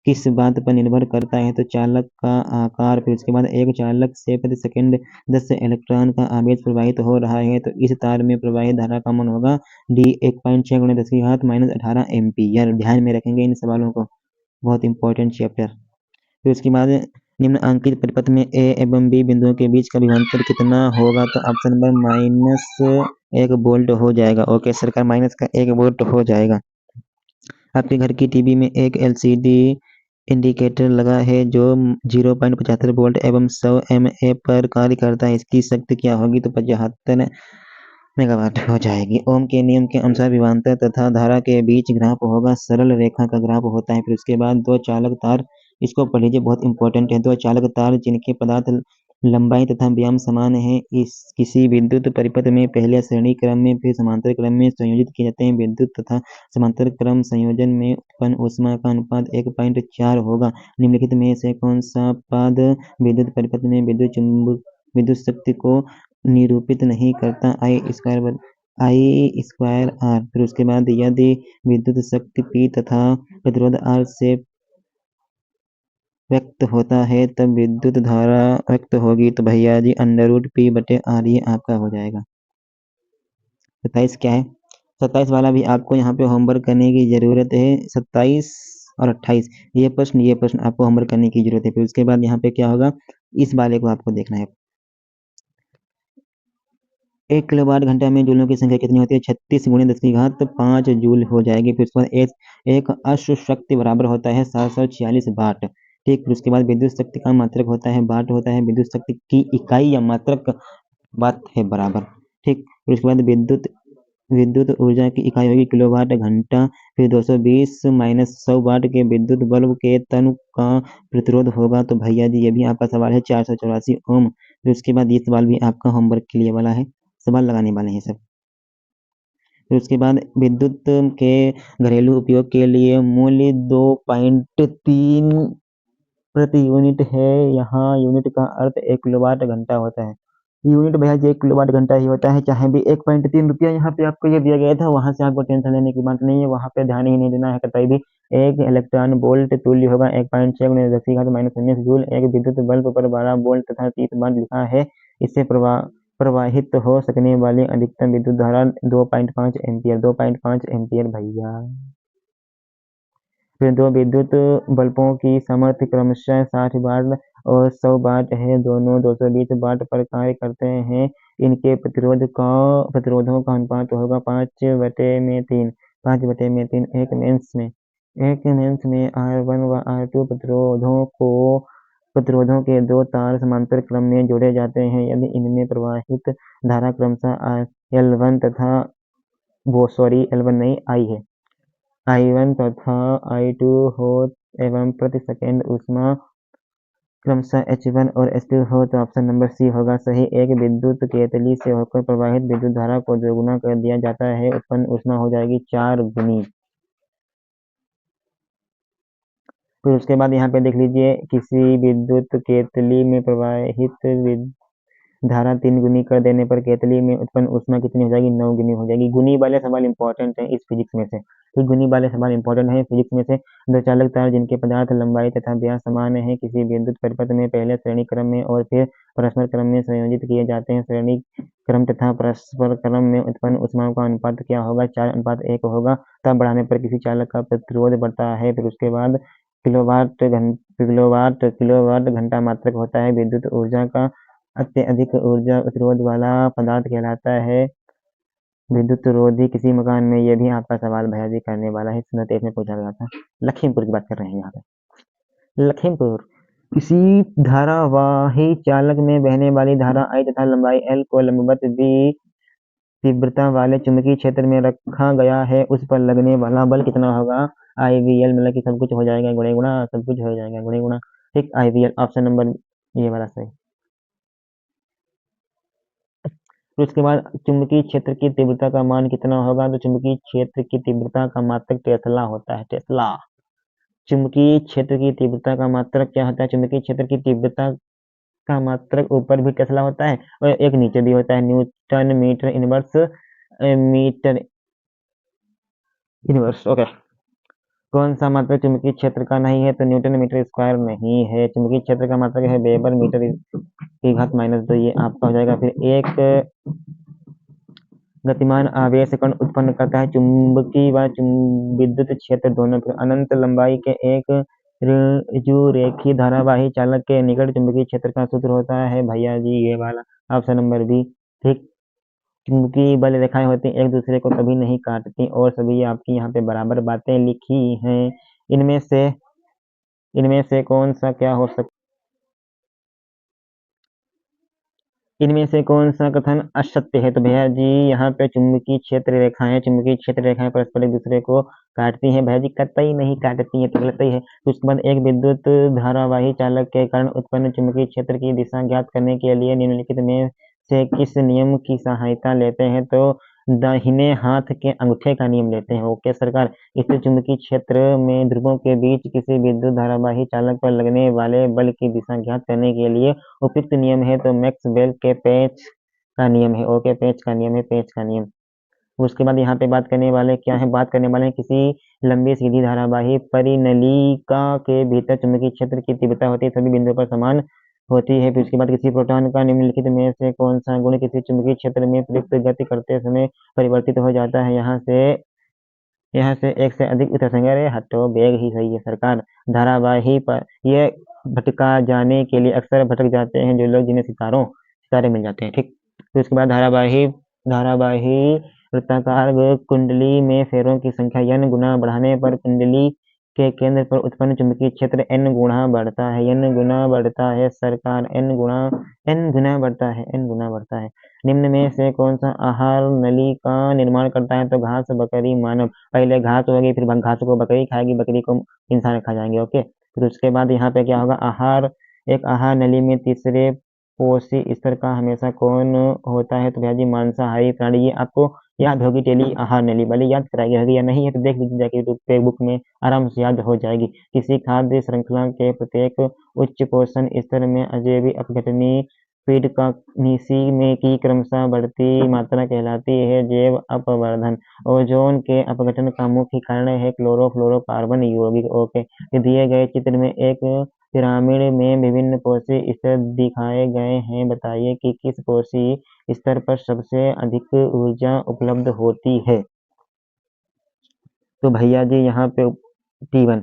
किस बात पर निर्भर करता है तो चालक का आकार। फिर उसके बाद एक चालक से प्रति सेकंड 10 इलेक्ट्रॉन का आवेश प्रवाहित हो रहा है तो इस तार में प्रवाहित धारा का मान होगा D 1.6 × 10⁻⁻18 एम्पियर। ध्यान में रखेंगे इन सवालों को, बहुत इंपॉर्टेंट चैप्टर। फिर उसके बाद निम्नांकित परिपथ में A एवं B बिंदुओं के बीच का विभवांतर कितना होगा तो ऑप्शन नंबर -1 वोल्ट हो जाएगा। ओके सरकार, -1 वोल्ट हो जाएगा। आपके घर की टीवी में एक LCD इंडिकेटर लगा है जो 0.75 वोल्ट एवं 100 mA पर कार्य करता है। इसकी शक्ति क्या होगी तो 75 मेगावाट हो जाएगी। ओम के नियम के अनुसार विभवांतर तथा धारा के बीच ग्राफ होगा, सरल रेखा का ग्राफ होता है। फिर उसके बाद 2 चालक तार, इसको पढ़ लीजिए, बहुत इंपॉर्टेंट है। 2 चालक तार जिनके पदार्थ लंबाई तथा व्यास समान है, इस किसी विद्युत परिपथ में पहले श्रेणी क्रम में फिर समांतर क्रम में संयोजित किए जाते हैं। विद्युत तथा समांतर क्रम संयोजन में उत्पन्न ऊष्मा का अनुपात 1.4 होगा। निम्नलिखित में से कौन सा पद विद्युत परिपथ में विद्युत शक्ति को निरूपित नहीं करता? I²R। फिर उसके बाद यदि विद्युत शक्ति P तथा प्रतिरोध R से व्यक्त होता है तब विद्युत धारा व्यक्त होगी तो भैया जी √P/R, ये आपका हो जाएगा। 27 क्या है? 27 वाला भी आपको यहाँ पे होमवर्क करने की जरूरत है। 27 और 28 ये प्रश्न आपको होमवर्क करने की जरूरत है। फिर उसके बाद यहाँ पे क्या होगा, इस वाले को आपको देखना है। 1 किलोवाट घंटा में जूलों की संख्या कितनी होती है? 36 × 10⁵ 5 जूल हो जाएगी। फिर उसके बाद एक अश्व शक्ति बराबर होता है 746 वाट। ठीक, फिर उसके बाद विद्युत शक्ति का मात्रक होता है वाट होता है। विद्युत शक्ति की इकाई या मात्रक वाट है बराबर। ठीक, फिर उसके बाद विद्युत ऊर्जा की इकाई होगी किलोवाट घंटा। फिर 220 - 100 वाट के विद्युत बल्ब के तन का प्रतिरोध होगा। तो भैया जी ये भी आपका सवाल है 484 ओम। फिर उसके बाद ये सवाल भी आपका होमवर्क के लिए वाला है, सवाल लगाने वाले हैं सब। फिर उसके बाद विद्युत के घरेलू उपयोग के लिए मूल्य 2.3 प्रति यूनिट है। यहाँ यूनिट का अर्थ 1 किलोवाट घंटा होता है। यूनिट भैया जी 1 किलोवाट घंटा ही होता है, चाहे भी 1.3 रुपया यहाँ पे आपको ये दिया गया था, वहाँ से आपको टेंशन लेने की बात नहीं है, वहाँ पे ध्यान ही नहीं देना है कतई भी। एक इलेक्ट्रॉन वोल्ट तुल्य होगा 1.6 × 10⁻⁻⁰ जूल। एक विद्युत बल्ब पर 12 वोल्ट तथा 30 वाट लिखा है। इससे प्रवाहित हो सकने वाली अधिकतम विद्युत धारा 2.5 एम्पियर 2.5 एम्पियर भैया। फिर दो विद्युत बल्बों की सामर्थ्य क्रमशः 60 वाट और 100 वाट है। दोनों 220 वाट पर कार्य करते हैं। इनके प्रतिरोधों का अनुपात होगा 5/3। 5/3। एक मेंस में R1 व R2 प्रतिरोधों के दो तार समांतर क्रम में जोड़े जाते हैं। यदि इनमें प्रवाहित धारा क्रमशः L1 तथा L1 नहीं I है I1 तथा I2 हो एवं प्रति सेकंड ऊष्मा क्रमशः H1 और H2 हो तो ऑप्शन नंबर सी होगा सही। एक विद्युत केतली से होकर प्रवाहित विद्युत धारा को दोगुना कर दिया जाता है, उत्पन्न ऊष्मा हो जाएगी 4 गुनी। फिर उसके बाद यहाँ पे देख लीजिए, किसी विद्युत केतली में प्रवाहित धारा 3 गुनी कर देने पर केतली में उत्पन्न ऊष्मा कितनी हो जाएगी? 9 गुनी हो जाएगी। गुनी वाले सवाल इंपॉर्टेंट है इस फिजिक्स में से। ठीक, गुनी वाले सवाल इंपॉर्टेंट है फिजिक्स में से। दो चालक तार जिनके पदार्थ लंबाई तथा व्यास समान है किसी विद्युत परिपथ में पहले श्रेणी क्रम में और फिर परस्पर क्रम में संयोजित किए जाते हैं। श्रेणी क्रम तथा परस्पर क्रम में उत्पन्न ऊष्माओं का अनुपात क्या होगा? 4:1 होगा। तब बढ़ाने पर किसी चालक का प्रतिरोध बढ़ता है। फिर उसके बाद किलोवाट घंटा मात्रक होता है विद्युत ऊर्जा का। अत्यधिक ऊर्जा प्रतिरोध वाला पदार्थ कहलाता है विद्युत रोधी किसी मकान में। ये भी आपका सवाल भैया जी करने वाला है, इसमें तेज में पूछा गया था। लखीमपुर की बात कर रहे हैं यहाँ पे। लखीमपुर किसी धारावाही चालक में बहने वाली धारा I तथा लंबाई L को लंबवत V तीव्रता वाले चुंबकीय क्षेत्र में रखा गया है। उस पर लगने वाला बल कितना होगा? IVL, मतलब कि सब कुछ हो जाएगा गुणे गुणा, सब कुछ हो जाएगा गुणे गुणा। ठीक, IVL ऑप्शन नंबर ये वाला सही। तो उसके बाद चुंबकीय क्षेत्र की तीव्रता का मान कितना होगा? तो चुंबकीय क्षेत्र की तीव्रता का मात्रक टेस्ला होता है, टेस्ला। चुंबकीय क्षेत्र की तीव्रता का मात्रक क्या होता है? चुंबकीय क्षेत्र की तीव्रता का मात्रक ऊपर भी टेस्ला होता है और एक नीचे भी होता है, न्यूटन मीटर इनवर्स। ओके, कौन सा मात्रक चुंबकीय क्षेत्र का नहीं है? तो न्यूटन मीटर स्क्वायर नहीं है। चुंबकीय क्षेत्र का मात्रक है वेबर मीटर की घात -2। ये आपका हो जाएगा। फिर एक गतिमान आवेश कण उत्पन्न करता है चुंबकीय व विद्युत क्षेत्र दोनों। फिर अनंत लंबाई के एक ऋजुरेखीय धारावाही चालक के निकट चुंबकीय क्षेत्र का सूत्र होता है भैया जी ये वाला, ऑप्शन नंबर बी। ठीक, चुंबकीय बल रेखाएं होती हैं, एक दूसरे को कभी नहीं काटती और सभी आपकी यहाँ पे बराबर बातें लिखी हैं। इनमें से कौन सा क्या हो सकता इनमें से कौन सा कथन असत्य है? तो भैया जी यहाँ पे चुंबकीय क्षेत्र रेखाएं परस्पर एक दूसरे को काटती हैं। भैया जी कतई नहीं काटती हैं, तो गलत ही है। तो उसके बाद एक विद्युत धारावाही चालक के कारण उत्पन्न चुंबकीय क्षेत्र की दिशा ज्ञात करने के लिए निम्नलिखित में से किस नियम की सहायता लेते हैं? तो दाहिने हाथ के अंगूठे का नियम लेते हैं। ओके सरकार। इससे चुंबकीय क्षेत्र में ध्रुवों के बीच किसी विद्युत धारावाही चालक पर लगने वाले बल की दिशा ज्ञात करने के लिए उपयुक्त नियम है तो मैक्सवेल के पेच का नियम है। ओके, पेच का नियम है, पेच का नियम। उसके बाद यहाँ पे बात करने वाले हैं किसी लंबी सीधी धारावाही परिनलिका के भीतर चुंबकीय क्षेत्र की तीव्रता होती है सभी बिंदुओं पर समान होती है। फिर उसके बाद किसी प्रोटॉन का निम्नलिखित में से कौन सा गुण किसी चुंबकीय क्षेत्र में प्रयुक्त गति करते समय परिवर्तित हो जाता है? यहाँ से एक से अधिक उत्तरसंज्ञा हटो, बेग ही सही है सरकार। धारावाही पर ये भटका जाने के लिए अक्सर भटक जाते हैं जो लोग जिन्हें सितारे मिल जाते हैं। ठीक, तो उसके बाद धारावाही धारावाही वृत्ताकार कुंडली में फेरों की संख्या n गुना बढ़ाने पर कुंडली के केंद्र पर उत्पन्न चुंबकीय क्षेत्र n गुना बढ़ता है। n गुना बढ़ता है सरकार, n गुना बढ़ता है। निम्न में से कौन सा आहार नली का निर्माण करता है? तो घास, बकरी, मानव। पहले घास होगी, फिर घास को बकरी खाएगी, बकरी को इंसान खा जाएंगे। ओके, फिर उसके बाद यहाँ पे क्या होगा? एक आहार नली में तीसरे पोषी स्तर का हमेशा कौन होता है? तो भैया जी मांसाहारी प्राणी। ये आपको याद होगी, टेली आहार नली वाली याद कराई होगी, या नहीं है तो देख लीजिए जाके टेक्स्ट बुक में, आराम से याद हो जाएगी। किसी खाद्य श्रृंखला के प्रत्येक उच्च पोषण स्तर में अजैविक अपघटनीय फीड का नीसी में की क्रमशः बढ़ती मात्रा कहलाती है जैव अपवर्धन। ओजोन के अपघटन का मुख्य कारण है क्लोरोफ्लोरोकार्बन यौगिक। ओके, दिए गए चित्र में एक पिरामिड में विभिन्न पोषी स्तर दिखाए गए हैं, बताइए कि किस पोषी स्तर पर सबसे अधिक ऊर्जा उपलब्ध होती है? तो भैया जी यहाँ पे T1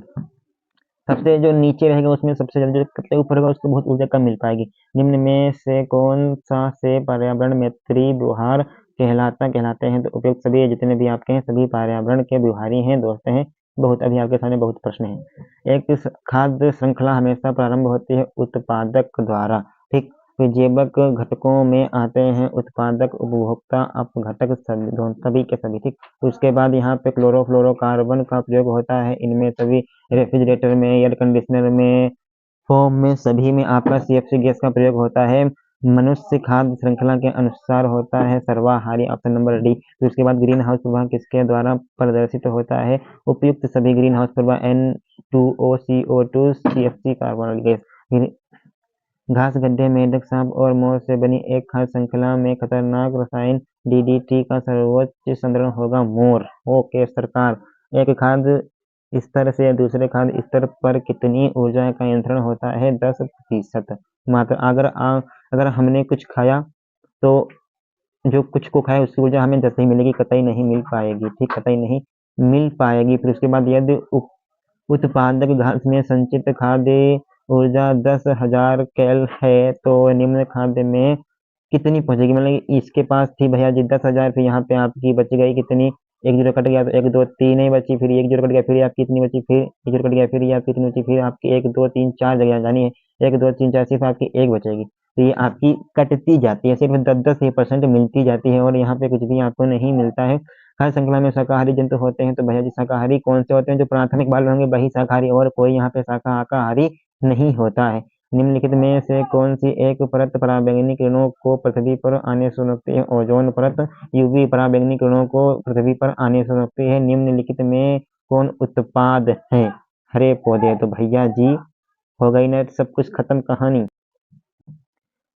सबसे जो नीचे रहेगा उसमें सबसे जल्दी, सबसे ऊपर होगा उसको बहुत ऊर्जा कम मिल पाएगी। निम्न में से कौन सा से पर्यावरण मैत्री व्यवहार कहलाते हैं? तो उपयुक्त सभी जितने भी आपके हैं सभी पर्यावरण के व्यवहारी हैं, दोस्त हैं। बहुत अभी आपके सामने बहुत प्रश्न हैं। एक खाद्य श्रृंखला हमेशा प्रारंभ होती है उत्पादक द्वारा, ठीक। फिर जैविक घटकों में आते हैं उत्पादक, उपभोक्ता, अपघटक, सभी के सभी, ठीक। उसके बाद यहाँ पे क्लोरोफ्लोरोकार्बन का प्रयोग होता है इनमें सभी, रेफ्रिजरेटर में, एयर कंडीशनर में, फोम में, सभी में आपका CFC गैस का प्रयोग होता है। मनुष्य खाद्य श्रृंखला के अनुसार होता है सर्वाहारी, ऑप्शन नंबर डी। तो उसके बाद ग्रीन हाउस प्रभाव किसके द्वारा प्रदर्शित होता है? उपयुक्त सभी ग्रीन हाउस प्रभाव N2O, CO2, CFC carbon gas. घास, गड्ढे, मेंढक, सांप और मोर से बनी एक खाद्य श्रृंखला में खतरनाक रसायन DDT का सर्वोच्च संतुलन होगा मोर। ओके सरकार, एक खाद्य स्तर से दूसरे खाद्य स्तर पर कितनी ऊर्जा का नियंत्रण होता है? 10% मात्र। अगर हमने कुछ खाया तो जो कुछ को खाया उसकी ऊर्जा हमें 10 ही मिलेगी, कतई नहीं मिल पाएगी, ठीक, कतई नहीं मिल पाएगी। फिर उसके बाद यदि उत्पादक घास में संचित खाद्य ऊर्जा 10,000 कैल है तो निम्न खाद्य में कितनी पहुंचेगी? मतलब इसके पास थी भैया जी 10,000, फिर यहाँ पे आपकी बच गई कितनी? एक जीरो कट गया तो 1 2 3 ही बची, फिर एक जीरो कट गया, फिर आपकी कितनी बची? फिर एक जीरो कट गया, फिर ये आपकी कितनी बची? फिर आपकी 1 2 3 4 जगह जानी है, 1 2 3 4, सिर्फ आपकी एक बचेगी। तो ये आपकी कटती जाती है, सिर्फ 10% मिलती जाती है और यहाँ पे कुछ भी आपको नहीं मिलता है। खाद्य श्रृंखला में शाकाहारी जंतु होते हैं, तो भैया जी शाकाहारी कौन से होते हैं? जो प्राथमिक बाल होंगे वही शाकाहारी, और कोई यहाँ पे शाकाहारी नहीं होता है। निम्नलिखित में से कौन सी एक परत पराबैंगनी किरणों को पृथ्वी पर आने से रोकती है? ओजोन परत। UV पराबैंगनी किरणों को पृथ्वी पर आने से रोकती है। निम्नलिखित में कौन उत्पाद है? हरे पौधे। तो भैया जी हो गई ना सब कुछ खत्म कहानी।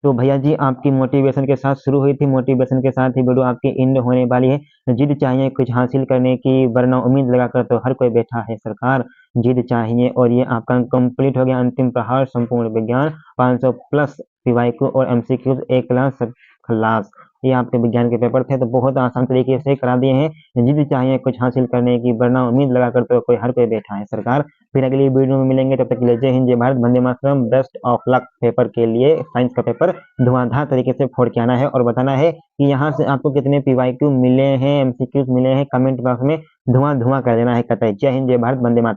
तो भैया जी आपकी मोटिवेशन के साथ शुरू हुई थी, मोटिवेशन के साथ ही वीडियो आपकी एंड होने वाली है। जिद चाहिए कुछ हासिल करने की, वरना उम्मीद लगाकर तो हर कोई बैठा है सरकार। जिद चाहिए, और ये आपका कंप्लीट हो गया अंतिम प्रहार संपूर्ण विज्ञान 500 प्लस PYQ और MCQ एक क्लास खलास। ये आपके विज्ञान के पेपर थे, तो बहुत आसान तरीके से करा दिए हैं। जिद चाहिए कुछ हासिल करने की, वरना उम्मीद लगाकर तो कोई हर कोई बैठा है सरकार। फिर अगली वीडियो में मिलेंगे, तब तक के लिए जय हिंद, जय Bharat, Vande Mataram. Best of luck paper के लिए। साइंस का पेपर धुआंधार तरीके से फोड़ के आना है और बताना है कि यहाँ से आपको कितने PYQ मिले हैं, MCQ मिले हैं। कमेंट बॉक्स में धुआं धुआं कर देना है कतई। जय हिंद, जय भारत, वंदे मातरम।